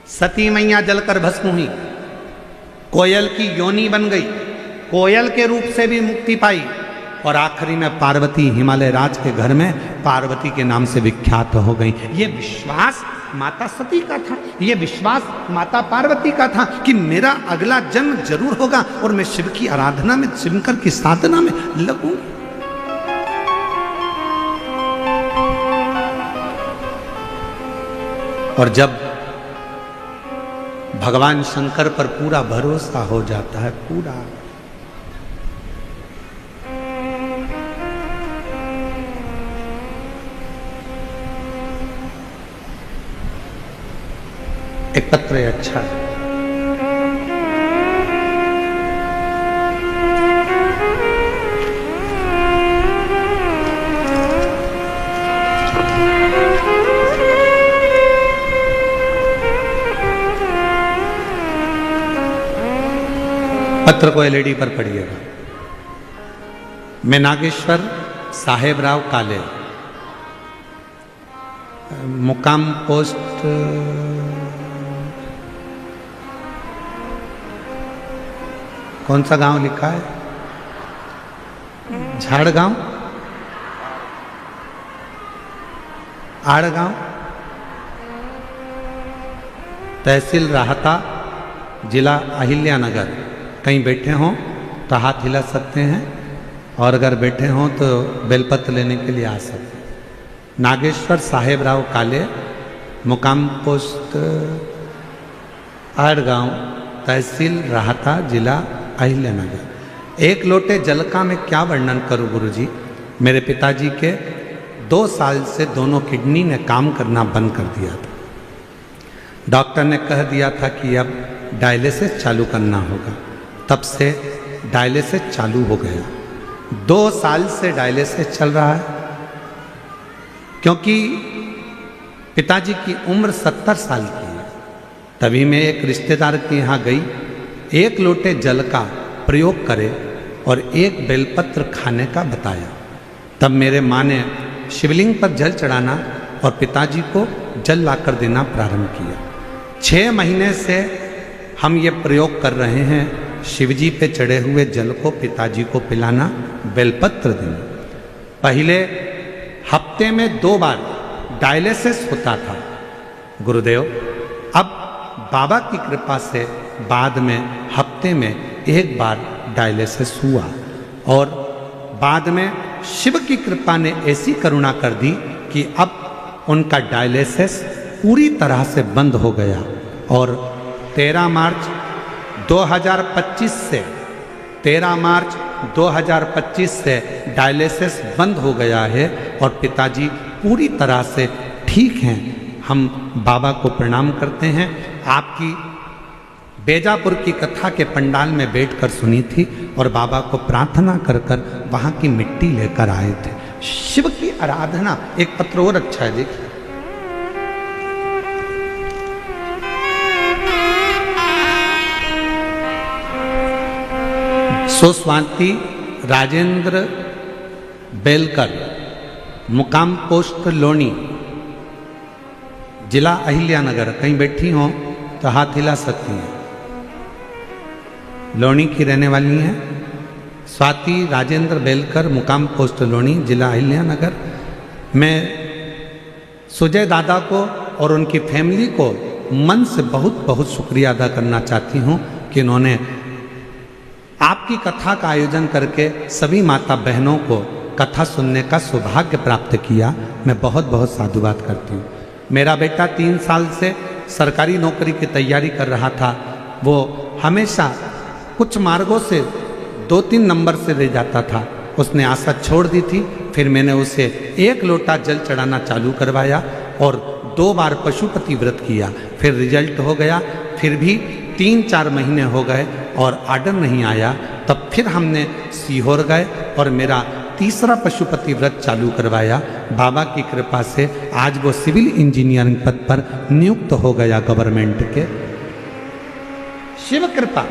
सती मैया जलकर भस्म हुई, कोयल की योनि बन गई, कोयल के रूप से भी मुक्ति पाई, और आखिरी में पार्वती हिमालय राज के घर में पार्वती के नाम से विख्यात हो गई। ये विश्वास माता सती का था, ये विश्वास माता पार्वती का था कि मेरा अगला जन्म जरूर होगा और मैं शिव की आराधना में, शंकर की साधना में लगूंगी। और जब भगवान शंकर पर पूरा भरोसा हो जाता है, पूरा, एक पत्र है अच्छा है। पत्र को एलईडी पर पढ़िएगा। मैं नागेश्वर साहेब राव काले, मुकाम पोस्ट कौन सा गांव लिखा है? झाड़गांव, आड़गांव, तहसील राहता, जिला अहिल्यानगर। कहीं बैठे हों तो हाथ हिला सकते हैं, और अगर बैठे हों तो बेलपत्र लेने के लिए आ सकते हैं। नागेश्वर साहेब राव काले, मुकाम पोस्ट आड़गांव, तहसील राहता, जिला अहिल्यानगर। एक लोटे जल का मैं क्या वर्णन करूं गुरुजी। मेरे पिताजी के 2 साल से दोनों किडनी ने काम करना बंद कर दिया था। डॉक्टर ने कह दिया था कि अब डायलिसिस चालू करना होगा। तब से डायलिसिस चालू हो गया। 2 साल से डायलिसिस चल रहा है, क्योंकि पिताजी की उम्र 70 साल की है। तभी मैं एक रिश्तेदार के यहाँ गई, एक लोटे जल का प्रयोग करे और एक बेलपत्र खाने का बताया। तब मेरे माँ ने शिवलिंग पर जल चढ़ाना और पिताजी को जल लाकर देना प्रारंभ किया। 6 महीने से हम ये प्रयोग कर रहे हैं, शिवजी पे चढ़े हुए जल को पिताजी को पिलाना, बेलपत्र देना। पहले हफ्ते में 2 बार डायलिसिस होता था गुरुदेव। अब बाबा की कृपा से बाद में हफ्ते में 1 बार डायलिसिस हुआ, और बाद में शिव की कृपा ने ऐसी करुणा कर दी कि अब उनका डायलिसिस पूरी तरह से बंद हो गया। और 13 मार्च 2025 से 13 मार्च 2025 से डायलिसिस बंद हो गया है और पिताजी पूरी तरह से ठीक हैं। हम बाबा को प्रणाम करते हैं। आपकी बेजापुर की कथा के पंडाल में बैठकर सुनी थी और बाबा को प्रार्थना कर कर वहाँ की मिट्टी लेकर आए थे। शिव की आराधना। एक पत्र और अच्छा है, देखिए। स्वाति राजेंद्र बेलकर, मुकाम पोस्ट लोनी, जिला अहिल्यानगर। कहीं बैठी हो तो हाथ हिला सकती हैं। लोनी की रहने वाली हैं स्वाति राजेंद्र बेलकर, मुकाम पोस्ट लोनी, जिला अहिल्यानगर। मैं सुजय दादा को और उनकी फैमिली को मन से बहुत बहुत शुक्रिया अदा करना चाहती हूँ कि उन्होंने आपकी कथा का आयोजन करके सभी माता बहनों को कथा सुनने का सौभाग्य प्राप्त किया। मैं बहुत बहुत साधुवाद करती हूँ। मेरा बेटा 3 साल से सरकारी नौकरी की तैयारी कर रहा था। वो हमेशा कुछ मार्गों से 2-3 नंबर से रह जाता था। उसने आशा छोड़ दी थी। फिर मैंने उसे 1 लोटा जल चढ़ाना चालू करवाया और 2 बार पशुपति व्रत किया। फिर रिजल्ट हो गया। फिर भी 3-4 महीने हो गए और आर्डर नहीं आया। तब फिर हमने सीहोर गए और मेरा 3रा पशुपति व्रत चालू करवाया। बाबा की कृपा से आज वो सिविल इंजीनियरिंग पद पर नियुक्त हो गया गवर्नमेंट के। शिव कृपा।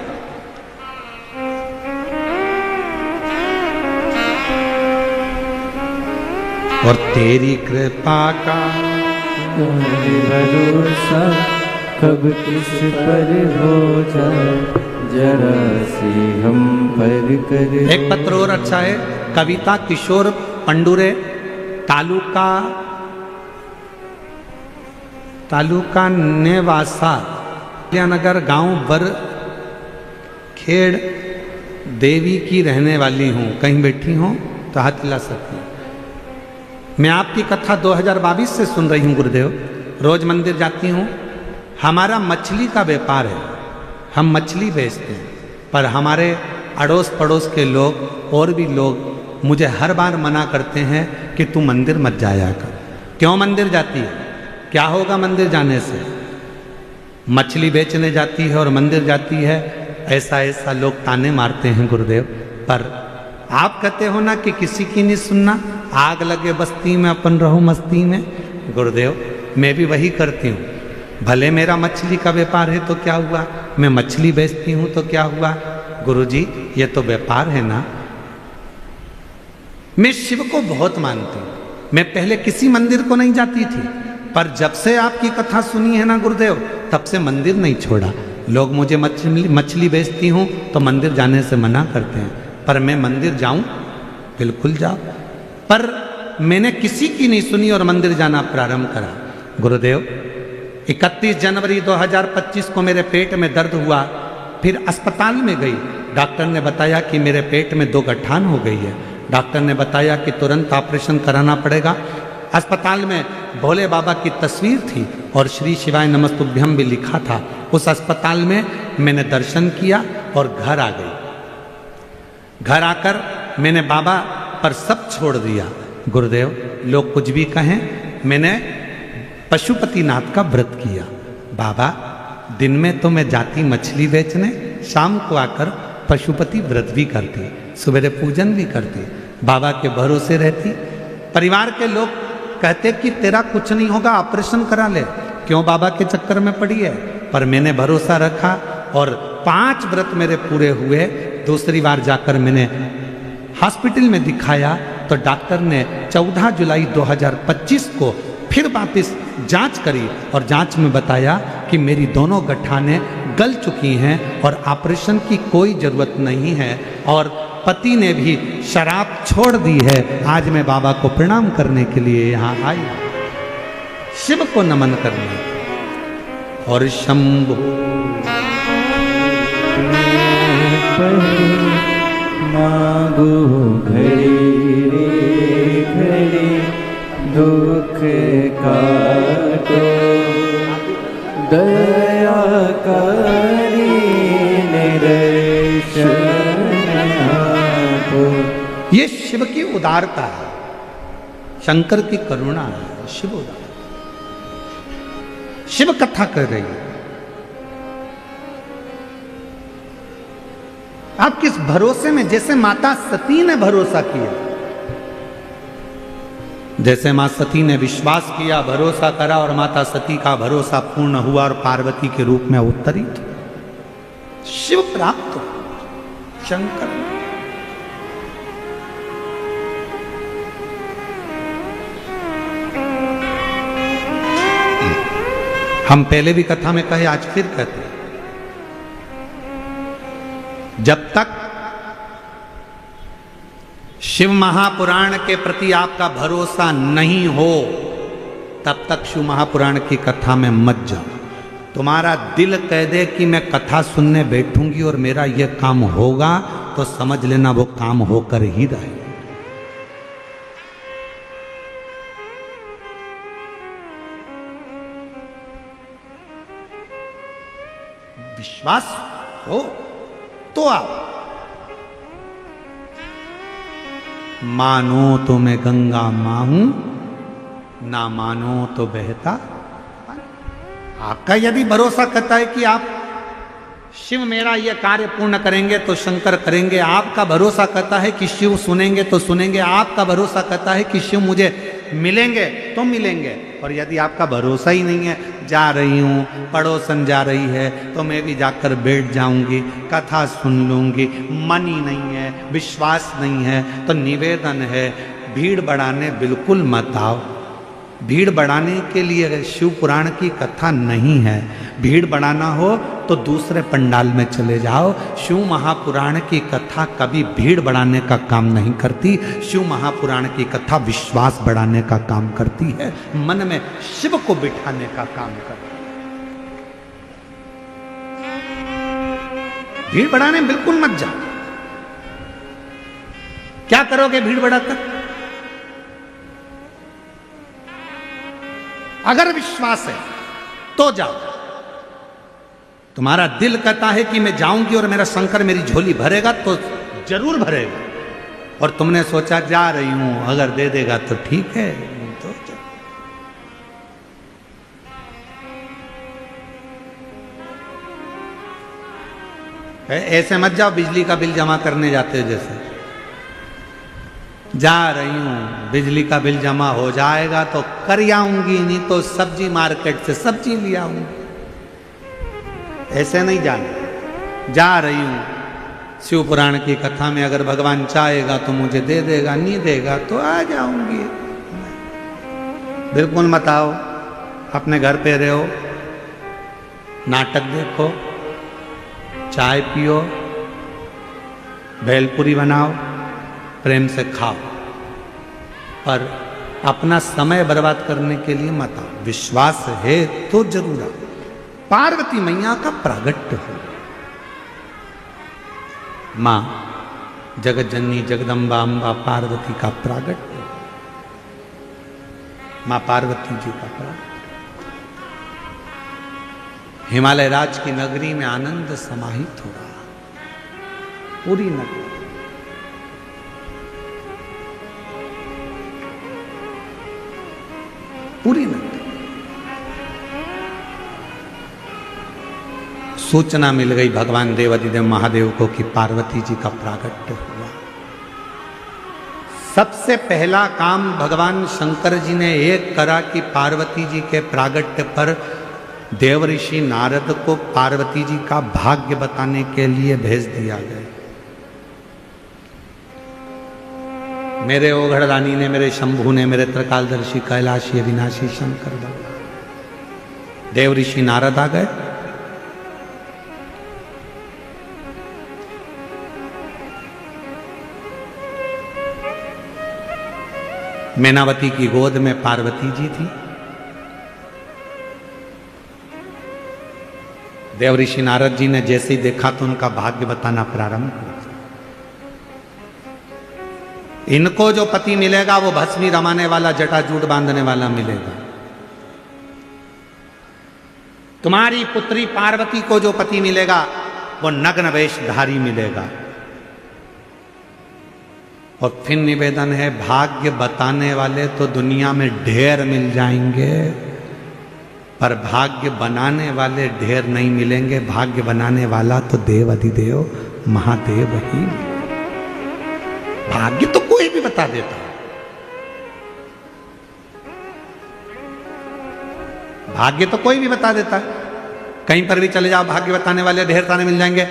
और तेरी कृपा का भरोसा कब किस पर हो जाए, जरा सी हम पर कर। एक पत्र और अच्छा है। कविता किशोर पंडुरे, तालुका नेवासा, नगर, गांव बर खेड़ देवी की रहने वाली हूँ। कहीं बैठी हूँ तो हाथ हिला सकती हूँ। मैं आपकी कथा 2022 से सुन रही हूँ गुरुदेव। रोज मंदिर जाती हूँ। हमारा मछली का व्यापार है। हम मछली बेचते हैं, पर हमारे अड़ोस पड़ोस के लोग और भी लोग मुझे हर बार मना करते हैं कि तू मंदिर मत जाया कर। क्यों मंदिर जाती है? क्या होगा मंदिर जाने से? मछली बेचने जाती है और मंदिर जाती है, ऐसा लोग ताने मारते हैं गुरुदेव। पर आप कहते हो ना कि किसी की नहीं सुनना, आग लगे बस्ती में अपन रहूं मस्ती में। गुरुदेव मैं भी वही करती हूँ। भले मेरा मछली का व्यापार है तो क्या हुआ, मैं मछली बेचती हूँ तो क्या हुआ। गुरुजी ये तो व्यापार है ना। मैं शिव को बहुत मानती हूँ। मैं पहले किसी मंदिर को नहीं जाती थी, पर जब से आपकी कथा सुनी है ना गुरुदेव, तब से मंदिर नहीं छोड़ा। लोग मुझे मछली बेचती हूँ तो मंदिर जाने से मना करते हैं, पर मैं मंदिर जाऊं, बिल्कुल जाओ। पर मैंने किसी की नहीं सुनी और मंदिर जाना प्रारंभ करा। गुरुदेव 31 जनवरी 2025 को मेरे पेट में दर्द हुआ। फिर अस्पताल में गई। डॉक्टर ने बताया कि मेरे पेट में 2 गठान हो गई है। डॉक्टर ने बताया कि तुरंत ऑपरेशन कराना पड़ेगा। अस्पताल में भोले बाबा की तस्वीर थी और श्री शिवाय नमस्तुभ्यम भी लिखा था। उस अस्पताल में मैंने दर्शन किया और घर आ गई। घर आकर मैंने बाबा पर सब छोड़ दिया। गुरुदेव लोग कुछ भी कहें, मैंने पशुपतिनाथ का व्रत किया। बाबा दिन में तो मैं जाती मछली बेचने, शाम को आकर पशुपति व्रत भी करती, सवेरे पूजन भी करती, बाबा के भरोसे रहती। परिवार के लोग कहते कि तेरा कुछ नहीं होगा, ऑपरेशन करा ले, क्यों बाबा के चक्कर में पड़ी है। पर मैंने भरोसा रखा और 5 व्रत मेरे पूरे हुए। दूसरी बार जाकर मैंने हॉस्पिटल में दिखाया तो डॉक्टर ने 14 जुलाई 2025 को फिर वापस जांच करी और जांच में बताया कि मेरी दोनों गठानें गल चुकी हैं और ऑपरेशन की कोई ज़रूरत नहीं है। और पति ने भी शराब छोड़ दी है। आज मैं बाबा को प्रणाम करने के लिए यहाँ आई, शिव को नमन करने। और शंभु मांगो घड़ी रे घड़ी, दुख काटो दया करीने शिव की उदारता है, शंकर की करुणा है, शिव उदार, शिव कथा कर रही है। आप किस भरोसे में, जैसे माता सती ने भरोसा किया, जैसे मां सती ने विश्वास किया, भरोसा करा और माता सती का भरोसा पूर्ण हुआ और पार्वती के रूप में अवतरित शिव प्राप्त शंकर। हम पहले भी कथा में कहे, आज फिर कहते हैं, जब तक शिव महापुराण के प्रति आपका भरोसा नहीं हो, तब तक शिव महापुराण की कथा में मत जाओ। तुम्हारा दिल कह दे कि मैं कथा सुनने बैठूंगी और मेरा यह काम होगा, तो समझ लेना वो काम होकर ही रहे। विश्वास हो तो आप मानो तो मैं गंगा मां हूं, ना मानो तो बहता। आपका यदि भरोसा करता है कि आप शिव मेरा यह कार्य पूर्ण करेंगे तो शंकर करेंगे, आपका भरोसा करता है कि शिव सुनेंगे तो सुनेंगे, आपका भरोसा करता है कि शिव मुझे मिलेंगे तो मिलेंगे। और यदि आपका भरोसा ही नहीं है, जा रही हूँ, पड़ोसन जा रही है तो मैं भी जाकर बैठ जाऊंगी, कथा सुन लूंगी, मन ही नहीं है, विश्वास नहीं है, तो निवेदन है, भीड़ बढ़ाने बिल्कुल मत आओ। भीड़ बढ़ाने के लिए शिव पुराण की कथा नहीं है। भीड़ बढ़ाना हो तो दूसरे पंडाल में चले जाओ। शिव महापुराण की कथा कभी भीड़ बढ़ाने का काम नहीं करती। शिव महापुराण की कथा विश्वास बढ़ाने का काम करती है, मन में शिव को बिठाने का काम करती है। भीड़ बढ़ाने बिल्कुल मत जाओ। क्या करोगे भीड़ बढ़ाकर? अगर विश्वास है तो जाओ। तुम्हारा दिल कहता है कि मैं जाऊंगी और मेरा शंकर मेरी झोली भरेगा, तो जरूर भरेगा। और तुमने सोचा जा रही हूं, अगर दे देगा तो ठीक है, तो ऐसे मत जाओ बिजली का बिल जमा करने जाते हो, जैसे जा रही हूं, बिजली का बिल जमा हो जाएगा तो कर आऊंगी, नहीं तो सब्जी मार्केट से सब्जी ले आऊंगी। ऐसे नहीं जाना। जा रही हूं शिव पुराण की कथा में, अगर भगवान चाहेगा तो मुझे दे देगा, नहीं देगा तो आ जाऊंगी। बिल्कुल मत आओ। अपने घर पे रहो, नाटक देखो, चाय पियो, भेलपुरी बनाओ, प्रेम से खाओ, पर अपना समय बर्बाद करने के लिए मत आओ। विश्वास है तो जरूर आओ। पार्वती मैया का प्रागट्य हो, मां जगत जननी जगदम्बा अम्बा पार्वती का प्रागट्य, मां पार्वती जी का प्रागट्य। हिमालय राज की नगरी में आनंद समाहित हो रहा, पूरी नगरी। पूरी नगरी सूचना मिल गई भगवान देवादिदेव महादेव को कि पार्वती जी का प्रागट्य हुआ। सबसे पहला काम भगवान शंकर जी ने एक करा कि पार्वती जी के प्रागट्य पर देव ऋषि नारद को पार्वती जी का भाग्य बताने के लिए भेज दिया गया। मेरे ओघड़दानी ने, मेरे शंभू ने, मेरे त्रिकालदर्शी कैलाशी अविनाशी शंकर भगवान देव ऋषि नारद आ गए। मैनावती की गोद में पार्वती जी थी। देव ऋषि नारद जी ने जैसे ही देखा तो उनका भाग्य बताना प्रारंभ किया। इनको जो पति मिलेगा वो भस्मी रमाने वाला, जटाजूट बांधने वाला मिलेगा। तुम्हारी पुत्री पार्वती को जो पति मिलेगा वो नग्न वेशधारी मिलेगा। और फिर निवेदन है, भाग्य बताने वाले तो दुनिया में ढेर मिल जाएंगे, पर भाग्य बनाने वाले ढेर नहीं मिलेंगे। भाग्य बनाने वाला तो देव अधिदेव महादेव ही। भाग्य तो कोई भी बता देता है, भाग्य तो कोई भी बता देता है। कहीं पर भी चले जाओ, भाग्य बताने वाले ढेर सारे मिल जाएंगे।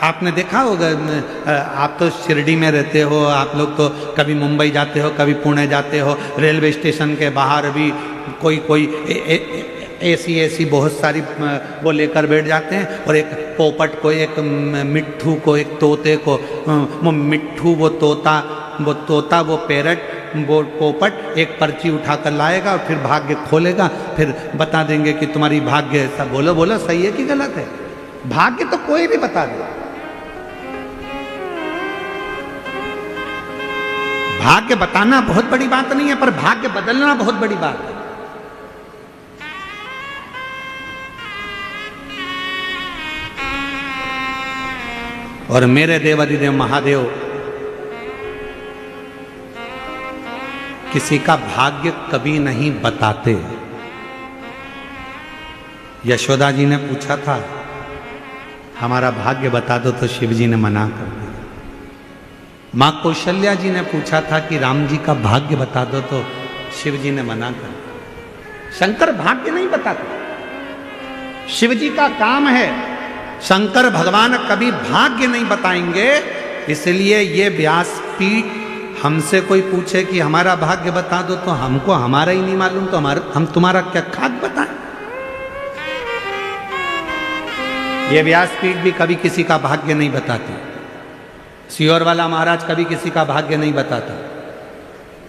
आपने देखा होगा, आप तो शिरडी में रहते हो, आप लोग तो कभी मुंबई जाते हो, कभी पुणे जाते हो, रेलवे स्टेशन के बाहर भी कोई ऐसी बहुत सारी वो लेकर बैठ जाते हैं, और एक पोपट को, एक मिट्ठू को, एक तोते को, वो मिट्ठू, वो तोता, वो पैरट, वो पोपट एक पर्ची उठाकर लाएगा और फिर भाग्य खोलेगा, फिर बता देंगे कि तुम्हारी भाग्य ऐसा। बोलो सही है कि गलत है? भाग्य तो कोई भी बता दे। भाग्य बताना बहुत बड़ी बात नहीं है, पर भाग्य बदलना बहुत बड़ी बात है। और मेरे देवाधिदेव महादेव किसी का भाग्य कभी नहीं बताते। यशोदा जी ने पूछा था, हमारा भाग्य बता दो, तो शिव जी ने मना कर दिया। मां कौशल्या जी ने पूछा था कि राम जी का भाग्य बता दो, तो शिव जी ने मना कर दिया। शंकर भाग्य नहीं बताते, शिव जी का काम है। शंकर भगवान कभी भाग्य नहीं बताएंगे। इसलिए ये व्यासपीठ हमसे कोई पूछे कि हमारा भाग्य बता दो, तो हमको हमारा ही नहीं मालूम, तो हम तुम्हारा क्या खाक बताएं? ये व्यासपीठ भी कभी किसी का भाग्य नहीं बताती। सियोर वाला महाराज कभी किसी का भाग्य नहीं बताता।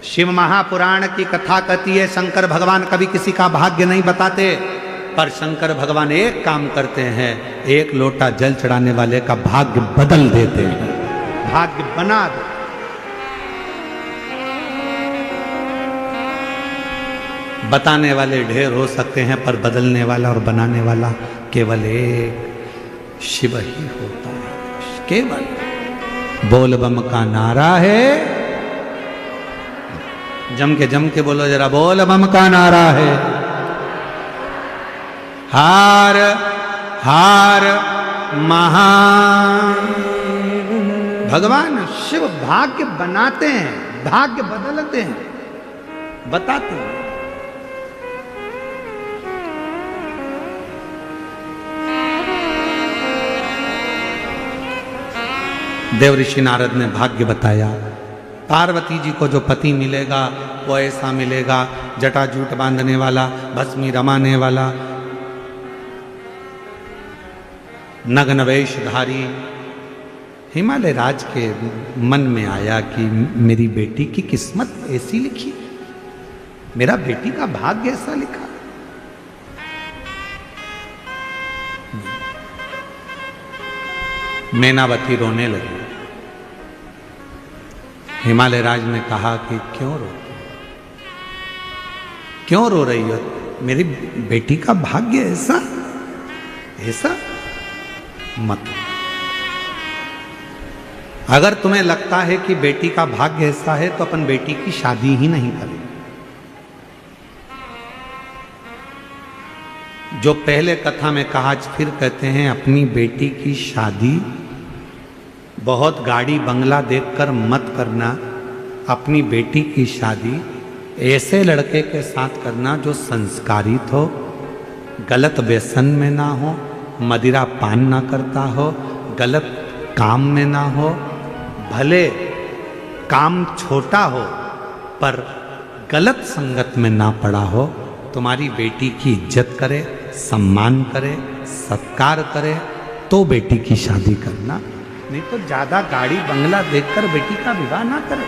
शिव महापुराण की कथा कहती है, शंकर भगवान कभी किसी का भाग्य नहीं बताते, पर शंकर भगवान एक काम करते हैं, एक लोटा जल चढ़ाने वाले का भाग्य बदल देते हैं, भाग्य बना दे। बताने वाले ढेर हो सकते हैं, पर बदलने वाला और बनाने वाला केवल एक शिव ही होता है। केवल बोल बम का नारा है। जम के बोलो जरा, बोल बम का नारा है। हार हार महान। भगवान शिव भाग्य बनाते हैं, भाग्य बदलते हैं, बताते हैं। देव ऋषि नारद ने भाग्य बताया। पार्वती जी को जो पति मिलेगा वो ऐसा मिलेगा, जटाजूट बांधने वाला, भस्मी रमाने वाला, नग्न वेशधारी। हिमालय राज के मन में आया कि मेरी बेटी की किस्मत ऐसी लिखी, मेरा बेटी का भाग्य ऐसा लिखा। मैनावती रोने लगी। हिमालय राज ने कहा कि क्यों रो रही हो? मेरी बेटी का भाग्य ऐसा मत। अगर तुम्हें लगता है कि बेटी का भाग्य ऐसा है, तो अपन बेटी की शादी ही नहीं करें। जो पहले कथा में कहा, फिर कहते हैं, अपनी बेटी की शादी बहुत गाड़ी बंगला देखकर मत करना। अपनी बेटी की शादी ऐसे लड़के के साथ करना जो संस्कारित हो, गलत व्यसन में ना हो, मदिरा पान ना करता हो, गलत काम में ना हो, भले काम छोटा हो पर गलत संगत में ना पड़ा हो। तुम्हारी बेटी की इज्जत करे, सम्मान करे, सत्कार करे, तो बेटी की शादी करना। नहीं तो ज्यादा गाड़ी बंगला देखकर बेटी का विवाह ना करे।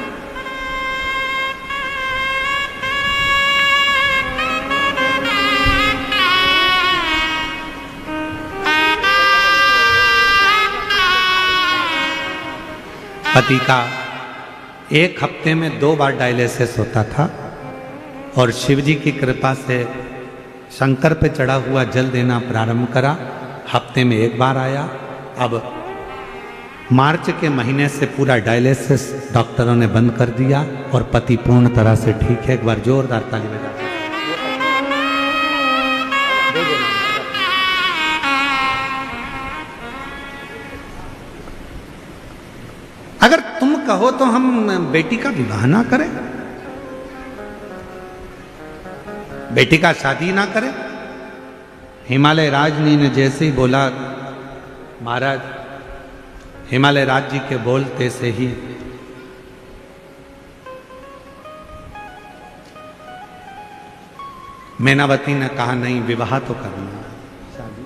पति का एक हफ्ते में 2 बार डायलिसिस होता था, और शिवजी की कृपा से शंकर पे चढ़ा हुआ जल देना प्रारंभ करा। हफ्ते में 1 बार आया। अब मार्च के महीने से पूरा डायलिसिस डॉक्टरों ने बंद कर दिया और पति पूर्ण तरह से ठीक है। एक बार जोरदार ताली बजा। अगर तुम कहो तो हम बेटी का विवाह ना करें, बेटी का शादी ना करें। हिमालय राजनी ने जैसे ही बोला, महाराज हिमालय राज जी के बोलते से ही मैनावती ने कहा नहीं, विवाह तो करना है, शादी।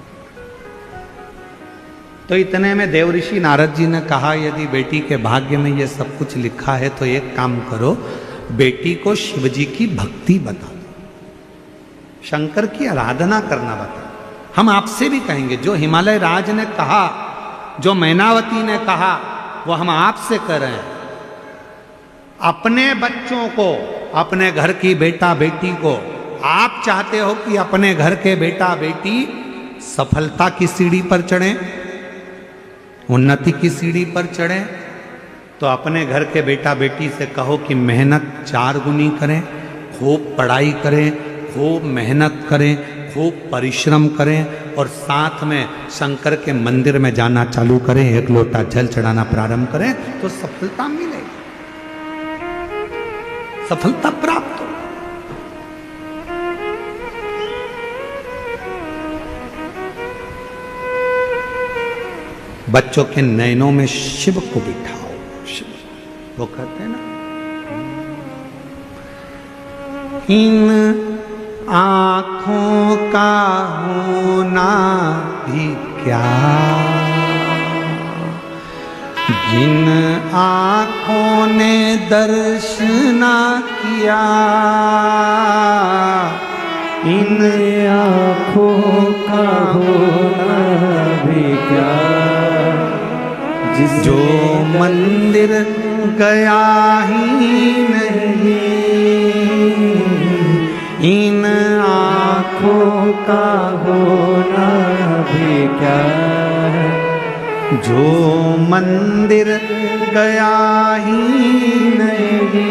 तो इतने में देवऋषि नारद जी ने कहा यदि बेटी के भाग्य में ये सब कुछ लिखा है तो एक काम करो, बेटी को शिव जी की भक्ति बता दो, शंकर की आराधना करना बता। हम आपसे भी कहेंगे, जो हिमालय राज ने कहा, जो मैनावती ने कहा, वो हम आपसे कर रहे हैं। अपने बच्चों को, अपने घर की बेटा बेटी को आप चाहते हो कि अपने घर के बेटा बेटी सफलता की सीढ़ी पर चढ़े, उन्नति की सीढ़ी पर चढ़े, तो अपने घर के बेटा बेटी से कहो कि मेहनत 4 गुनी करें, खूब पढ़ाई करें, खूब मेहनत करें, खूब परिश्रम करें और साथ में शंकर के मंदिर में जाना चालू करें, 1 लोटा जल चढ़ाना प्रारंभ करें, तो सफलता मिलेगी, सफलता प्राप्त हो। बच्चों के नयनों में शिव को बिठाओ, शिव, वो कहते हैं ना, इन आँखों का होना भी क्या, जिन आँखों ने दर्शना किया, इन आँखों का होना भी क्या, जो मंदिर गया ही नहीं, इन आँखों का होना भी क्या, जो मंदिर गया ही नहीं।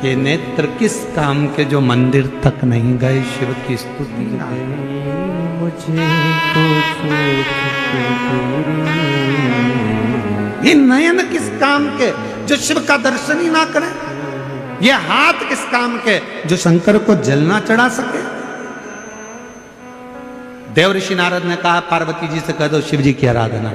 ये नेत्र किस काम के जो मंदिर तक नहीं गए, शिव की स्तुति ना मुझे ये नयन किस काम के जो शिव का दर्शन ही ना करें, ये हाथ किस काम के जो शंकर को जल ना चढ़ा सके। देवऋषि नारद ने कहा पार्वती जी से कह दो शिव जी की आराधना।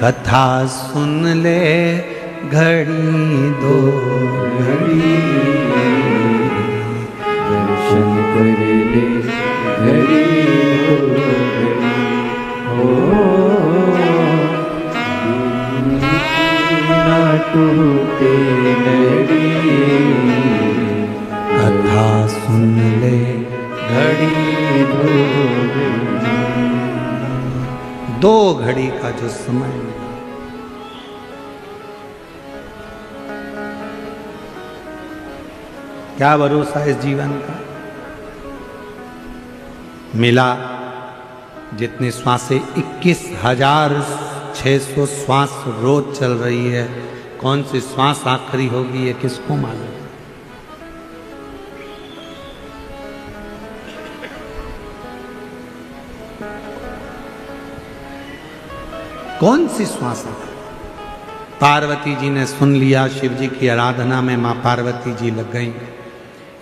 कथा सुन ले घड़ी दो घड़ी, दर्शन कर ले घड़ी दो घड़ी, ना टूटे लड़ी, कथा सुन ले घड़ी दो घड़ी का जो समय मिला, क्या भरोसा इस जीवन का। मिला जितनी श्वासें 21,600 श्वास रोज चल रही है, कौन सी श्वास आखिरी होगी ये किसको मालूम। कौन सी श्वास आखिरी। पार्वती जी ने सुन लिया, शिव जी की आराधना में मां पार्वती जी लग गई।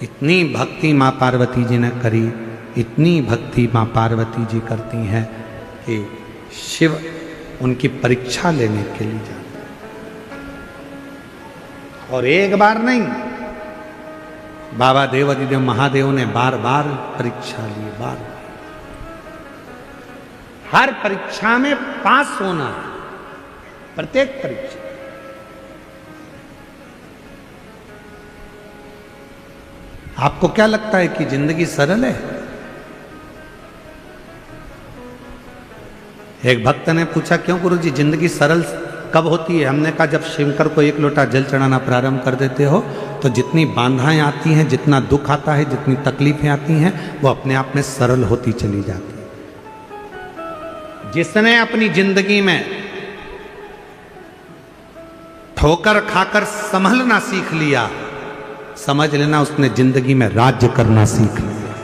इतनी भक्ति मां पार्वती जी ने करी, इतनी भक्ति मां पार्वती जी करती हैं कि शिव उनकी परीक्षा लेने के लिए जाते, और एक बार नहीं, बाबा देवाधिदेव महादेव ने बार बार परीक्षा ली। बार हर परीक्षा में पास होना, प्रत्येक परीक्षा। आपको क्या लगता है कि जिंदगी सरल है? एक भक्त ने पूछा क्यों गुरुजी जिंदगी सरल कब होती है? हमने कहा जब शंकर को 1 लोटा जल चढ़ाना प्रारंभ कर देते हो तो जितनी बाधाएं आती हैं, जितना दुख आता है, जितनी तकलीफें आती हैं, वो अपने आप में सरल होती चली जाती है। जिसने अपनी जिंदगी में ठोकर खाकर संभलना सीख लिया, समझ लेना उसने जिंदगी में राज्य करना सीख लिया।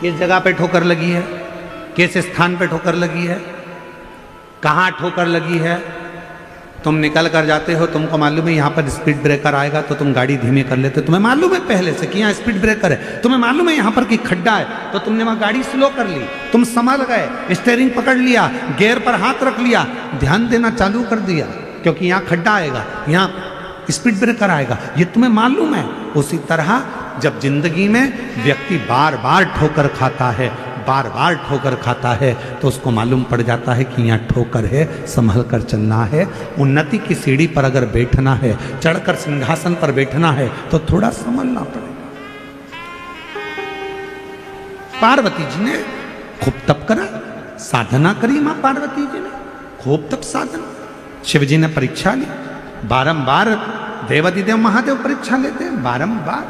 किस जगह पे ठोकर लगी है, किस स्थान पे ठोकर लगी है, कहां ठोकर लगी है? तुम निकल कर जाते हो, तुमको मालूम है यहां पर स्पीड ब्रेकर आएगा तो तुम गाड़ी धीमी कर लेते, तुम्हें मालूम है पहले से कि यहां स्पीड ब्रेकर है, तुम्हें मालूम है यहां पर कि खड्डा है, तो तुमने वहां गाड़ी स्लो कर ली, तुम संभल गए, स्टीयरिंग पकड़ लिया, गियर पर हाथ रख लिया, ध्यान देना चालू कर दिया, क्योंकि यहां खड्डा आएगा, यहां स्पीड ब्रेकर आएगा, ये तुम्हें मालूम है। उसी तरह जब जिंदगी में व्यक्ति बार बार ठोकर खाता है, बार बार ठोकर खाता है, तो उसको मालूम पड़ जाता है कि यहाँ ठोकर है, संभल कर चलना है। उन्नति की सीढ़ी पर अगर बैठना है, चढ़कर सिंहासन पर बैठना है, तो थोड़ा संभलना पड़ेगा। पार्वती जी ने खूब तप करा, साधना करी, मां पार्वती जी ने खूब तप साधना। शिव जी ने परीक्षा ली, बारंबार देवादिदेव महादेव परीक्षा लेते हैं, बारंबार।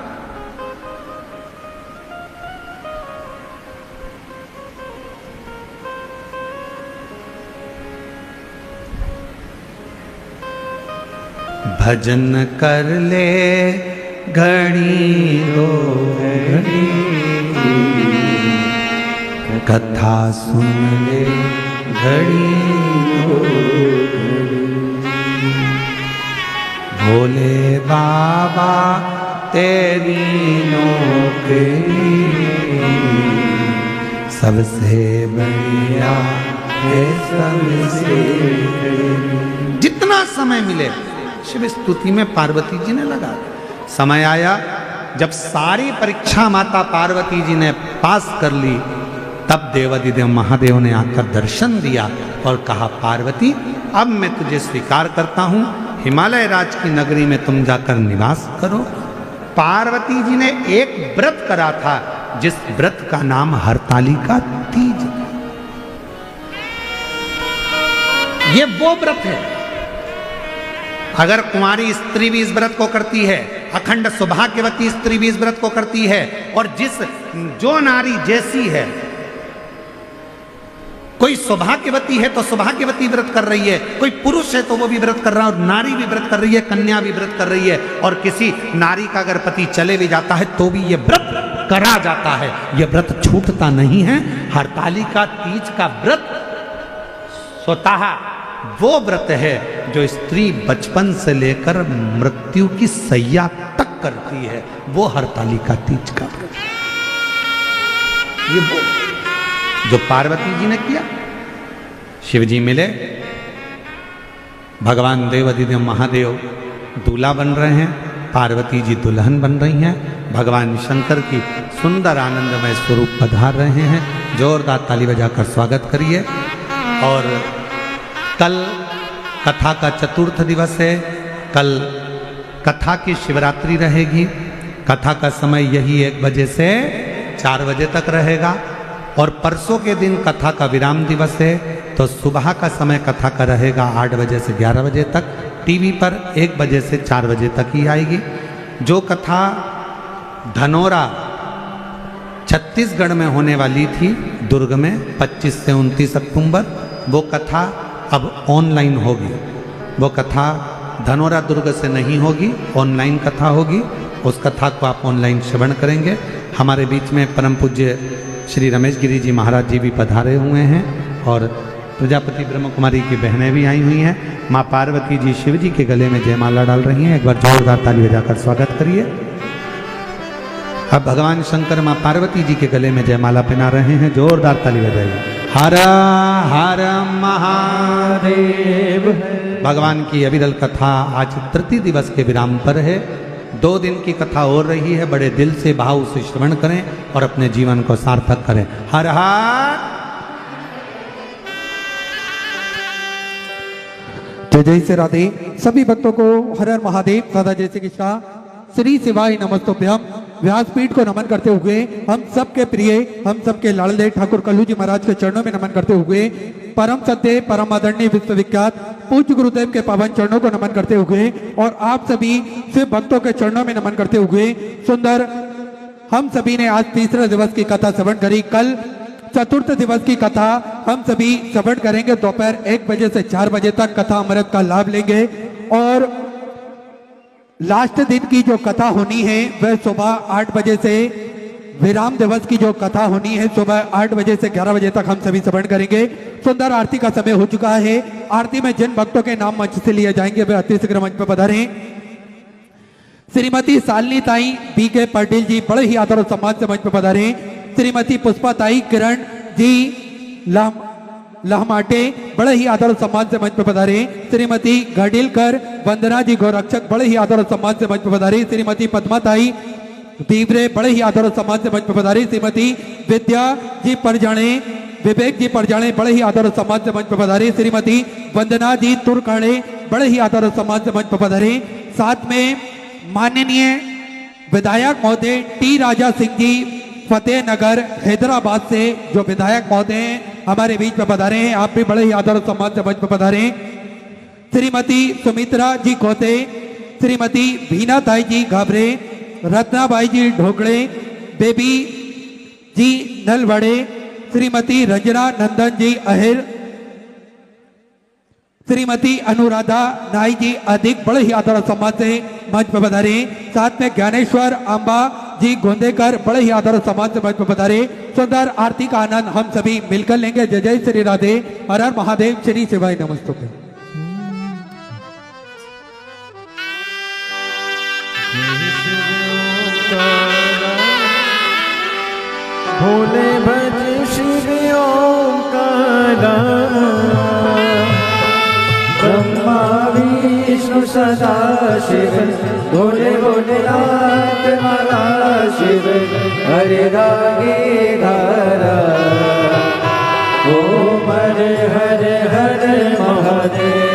भजन कर ले घड़ी दो घड़ी, कथा सुन ले घड़ी दो घड़ी, भोले बाबा तेरी नौकरी सबसे बढ़िया है, सबसे जितना समय मिले शिव स्तुति में पार्वती जी ने लगा। समय आया जब सारी परीक्षा माता पार्वती जी ने पास कर ली, तब देवादिदेव महादेव ने आकर दर्शन दिया और कहा, पार्वती अब मैं तुझे स्वीकार करता हूं, हिमालय राज की नगरी में तुम जाकर निवास करो। पार्वती जी ने एक व्रत करा था, जिस व्रत का नाम हरतालिका तीज। ये वो व्रत है, अगर कुंवारी स्त्री भी इस व्रत को करती है, अखंड सौभाग्यवती स्त्री भी इस व्रत को करती है, और जो नारी जैसी है, कोई सौभाग्यवती है तो सौभाग्यवती व्रत कर रही है, कोई पुरुष है तो वो भी व्रत कर रहा है, और नारी भी व्रत कर रही है, कन्या भी व्रत कर रही है, और किसी नारी का अगर पति चले भी जाता है तो भी ये व्रत करा जाता है, ये व्रत छूटता नहीं है। हरतालिका तीज का व्रत स्वतः वो व्रत है जो स्त्री बचपन से लेकर मृत्यु की सैया तक करती है, वो हरतालिका तीज का व्रत। ये वो जो पार्वती जी ने किया। शिव जी मिले, भगवान देवादिदेव महादेव दूल्हा बन रहे हैं, पार्वती जी दुल्हन बन रही हैं, भगवान शंकर की सुंदर आनंदमय स्वरूप पधार रहे हैं। जोरदार ताली बजाकर स्वागत करिए। और कल कथा का चतुर्थ दिवस है, कल कथा की शिवरात्रि रहेगी। कथा का समय यही 1 बजे से 4 बजे तक रहेगा, और परसों के दिन कथा का विराम दिवस है, तो सुबह का समय कथा का रहेगा 8 बजे से 11 बजे तक। टीवी पर 1 बजे से 4 बजे तक ही आएगी। जो कथा धनोरा छत्तीसगढ़ में होने वाली थी, दुर्ग में 25 से 29 अक्टूबर, वो कथा अब ऑनलाइन होगी। वो कथा धनोरा दुर्ग से नहीं होगी, ऑनलाइन कथा होगी। उस कथा को आप ऑनलाइन श्रवण करेंगे। हमारे बीच में परम पूज्य श्री रमेश गिरी जी महाराज जी भी पधारे हुए हैं, और प्रजापति ब्रह्म कुमारी की बहनें भी आई हुई हैं। माँ पार्वती जी शिव जी के गले में जयमाला डाल रही हैं। एक बार जोरदार ताली बजाकर स्वागत करिए। अब भगवान शंकर माँ पार्वती जी के गले में जयमाला पहना रहे हैं, जोरदार ताली बजाइए। हर हर महादेव। भगवान की अविरल कथा आज तृतीय दिवस के विराम पर है। 2 दिन की कथा हो रही है, बड़े दिल से भाव से श्रवण करें और अपने जीवन को सार्थक करें। हर हर जय जय से राधे। सभी भक्तों को हर हर महादेव, सदा जय श्री कृष्ण, श्री शिवाय नमस्तुभ्यम। व्यासपीठ को नमन करते हुए हम सबके प्रिय, हम सबके लाडले ठाकुर कल्लू जी महाराज के चरणों में नमन करते हुए परम सत्य परम आदरणीय विश्वविख्यात पूज्य गुरुदेव के पावन चरणों को नमन करते हुए और आप सभी शिव भक्तों के चरणों में नमन करते हुए सुंदर हम सभी ने आज तीसरे दिवस की कथा श्रवण करी। कल चतुर्थ दिवस की कथा हम सभी श्रवण करेंगे। दोपहर 1 बजे से 4 बजे तक कथा अमृत का लाभ लेंगे और लास्ट दिन की जो कथा होनी है वह सुबह 8 बजे से विराम दिवस की जो कथा होनी है सुबह 8 बजे से 11 बजे तक हम सभी श्रवण करेंगे। सुंदर आरती का समय हो चुका है। आरती में जिन भक्तों के नाम मंच से लिए जाएंगे वे अति शीघ्र मंच पर पधारें। श्रीमती शालिनी ताई बी के पाटिल जी बड़े ही आदर और सम्मान से मंच पर पधारें। श्रीमती पुष्पा ताई किरण जी लहमाटे बड़े ही आदर और सम्मान से मंच पर पधारे। श्रीमती घाडिलकर वंदना जी गोरक्षक बड़े ही आदर और सम्मान से मंच पर पधारे। श्रीमती पद्मा ताई दीवरे बड़े ही आदर और सम्मान से मंच पर पधारे। श्रीमती विद्या जी परजाणे विवेक जी परजाणे बड़े ही आदर और सम्मान से मंच पर पधारे। श्रीमती वंदना जी तुरकाणे बड़े ही आदर और सम्मान से मंच पर पधारे। साथ में माननीय विधायक महोदय टी राजा सिंह जी फतेहनगर हैदराबाद से जो विधायक महोदय हैं हमारे बीच में पधारे हैं। आप भी बड़े ही आदर और सम्मान से मंच पर पधारे। श्रीमती सुमित्रा जी खोते, श्रीमती भीना ताई जी घाबरे, रत्नाबाई जी ढोकड़े, बेबी जी नलवड़े, श्रीमती रंजना नंदन जी अहिर, श्रीमती अनुराधा नाई जी अधिक बड़े ही आदर और सम्मान से मंच पर पधारे। साथ में ज्ञानेश्वर अंबा जी गोंदेकर बड़े ही आदर और सम्मान से मंच पर पधारे। सुंदर आरती का आनंद हम सभी मिलकर लेंगे। जय जय श्री राधे, हर हर महादेव, श्री शिवाय नमस्तुभ्यं। भोले भज शिव ओंकारा, ब्रह्मा विष्णु सदा शिव, भोले भोलेनाथ माला शिव, हरे रागे धारा, ओम हरे हरे हरे महादेव।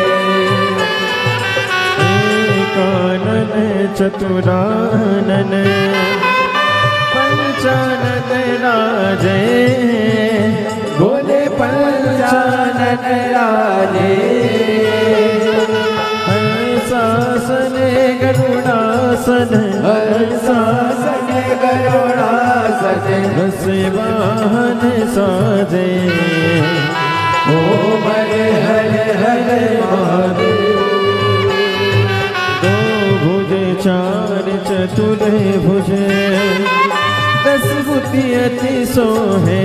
कानन चतुरानन पंचानन राजे, भोले पंचानन राजे, हंसासन गरुड़ासन, हंसासन गरुड़ासन, हंस वाहन साजे, ओम हरे हरे हरे महादेव। दो भुज चार चतुर भुज, 10 बुद्धि अति सोहे,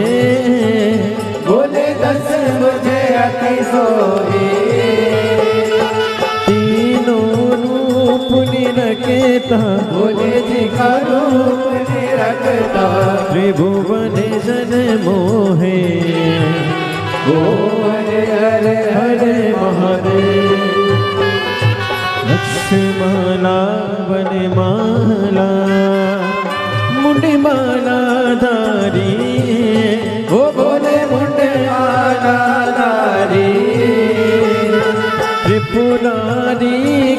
बोले 10 मुझे अति सोहे। तीनों रूप निरखेता, बोले जी का रूप निरखता, त्रिभुवन जन मोहे, ओ हरे हरे हरे महादेव। लक्ष्मणा वनमाला, मुंडमाला धारी, ओ बोले मुंडमाला धारी, त्रिपुरारी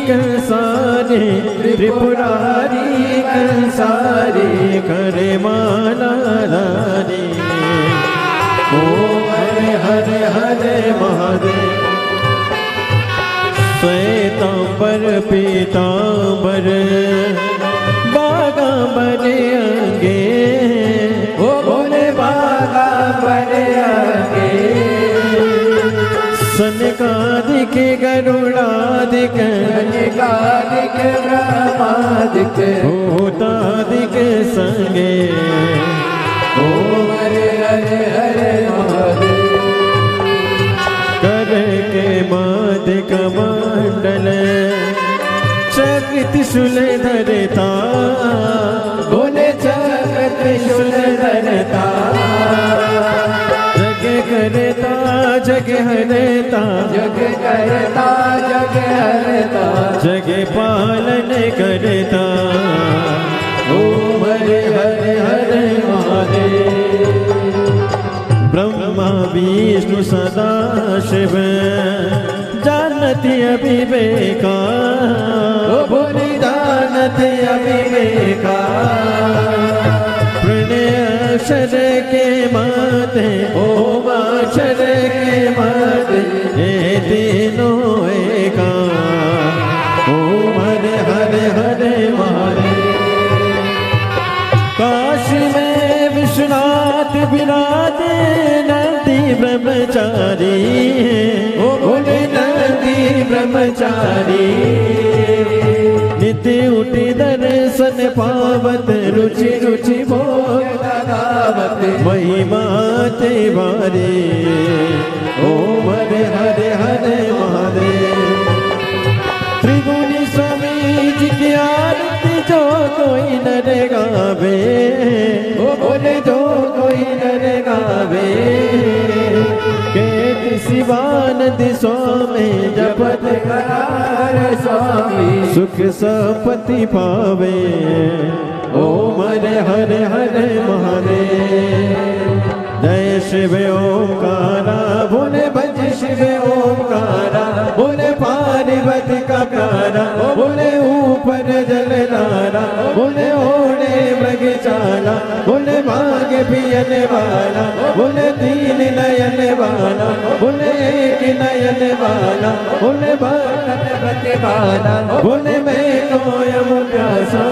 कंसारे, त्रिपुरारी कंसारे, करे माला धारी, ओ हरे हरे हरे महादेव। श्वेतांबर पीतांबर बागांबर अंगे, ओ बोले बागांबर अंगे, सनकादिक गरुड़ादिक, सनकादिक ब्रह्मादिक, भूतादिक संगे, ओ हरे हरे हरे महादेव। कर के मादिक मंडल, चक्र त्रिशूल धरता, बोले चक्र त्रिशूल धरता, जग करता जग हरता, जग करता जग हरता, जग पालन करता, ओम हरे हरे हरे महादेव। ब्रह्मा विष्णु सदा शिव, जानती अविवेका, ओ भोली जानती अविवेका, प्रणय अक्षर के माते, ओम अक्षर के माते, विराजे नंदी ब्रह्मचारी, ओ बोले नंदी ब्रह्मचारी। नित्य उठी दर्शन पावत, रुचि रुचि भोग लगावत, महिमा ते बारे। ओम हरे हरे हरे महादेव। त्रिगुणी स्वामी जी की आरती जो कोई नर गावे, ओ बोले जो कोई नर गावे। केत शिवानंद स्वामी जपत करार स्वामी, सुख संपत्ति पावे। ओम हरे हरे हरे महादेव। जय शिव ओंकारा, बोले भज शिव ओंकारा, बोले पार्वती का प्यारा, बोले ऊपर जलधारा, बोले ओढ़े मृग चाला, बोले भाग पियन वाला, बोले तीन नयन वाला, बोले एक नयन वाला, बोले भगत वाला, बोले मैं कोयम प्यासा,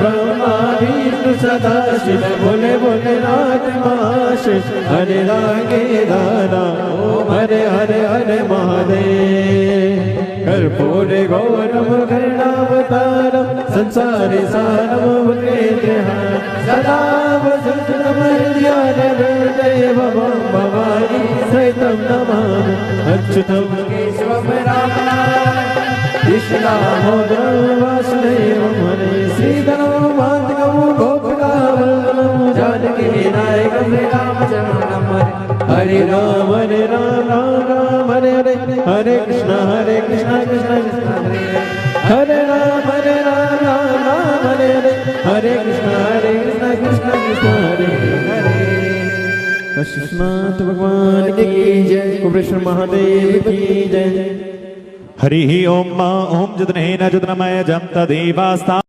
ब्रह्मा विष्णु सदा शिव, बोले बोले नाथ माश, हरे रागे दारा। ओम हरे हरे हरे महादेव। कर्पूर गौरम करुणावतारम, संसारी सारम भूतेन्द्रहार, सदा वसंतम हृदयारविंदेवं भवानी सहितं नमामि। अच्युतं केशवं रामनारायणं, कृष्णदामोदरं वासुदेवं हरे। श्रीधरं माधवं गोपिकावल्लभं, जानकी नायकं रामचन्द्रं हरे। हरे राम राम राम हरे हरे, हरे कृष्ण कृष्ण कृष्ण हरे राम राम राम हरे हरे, हरे कृष्ण कृष्ण हरे हरे। कृष्णनाथ भगवान की जय, कुबेश्वर महादेव की जय। हरि ओम मा ओम जुदनेन जुदनमय जम तदेवास्ता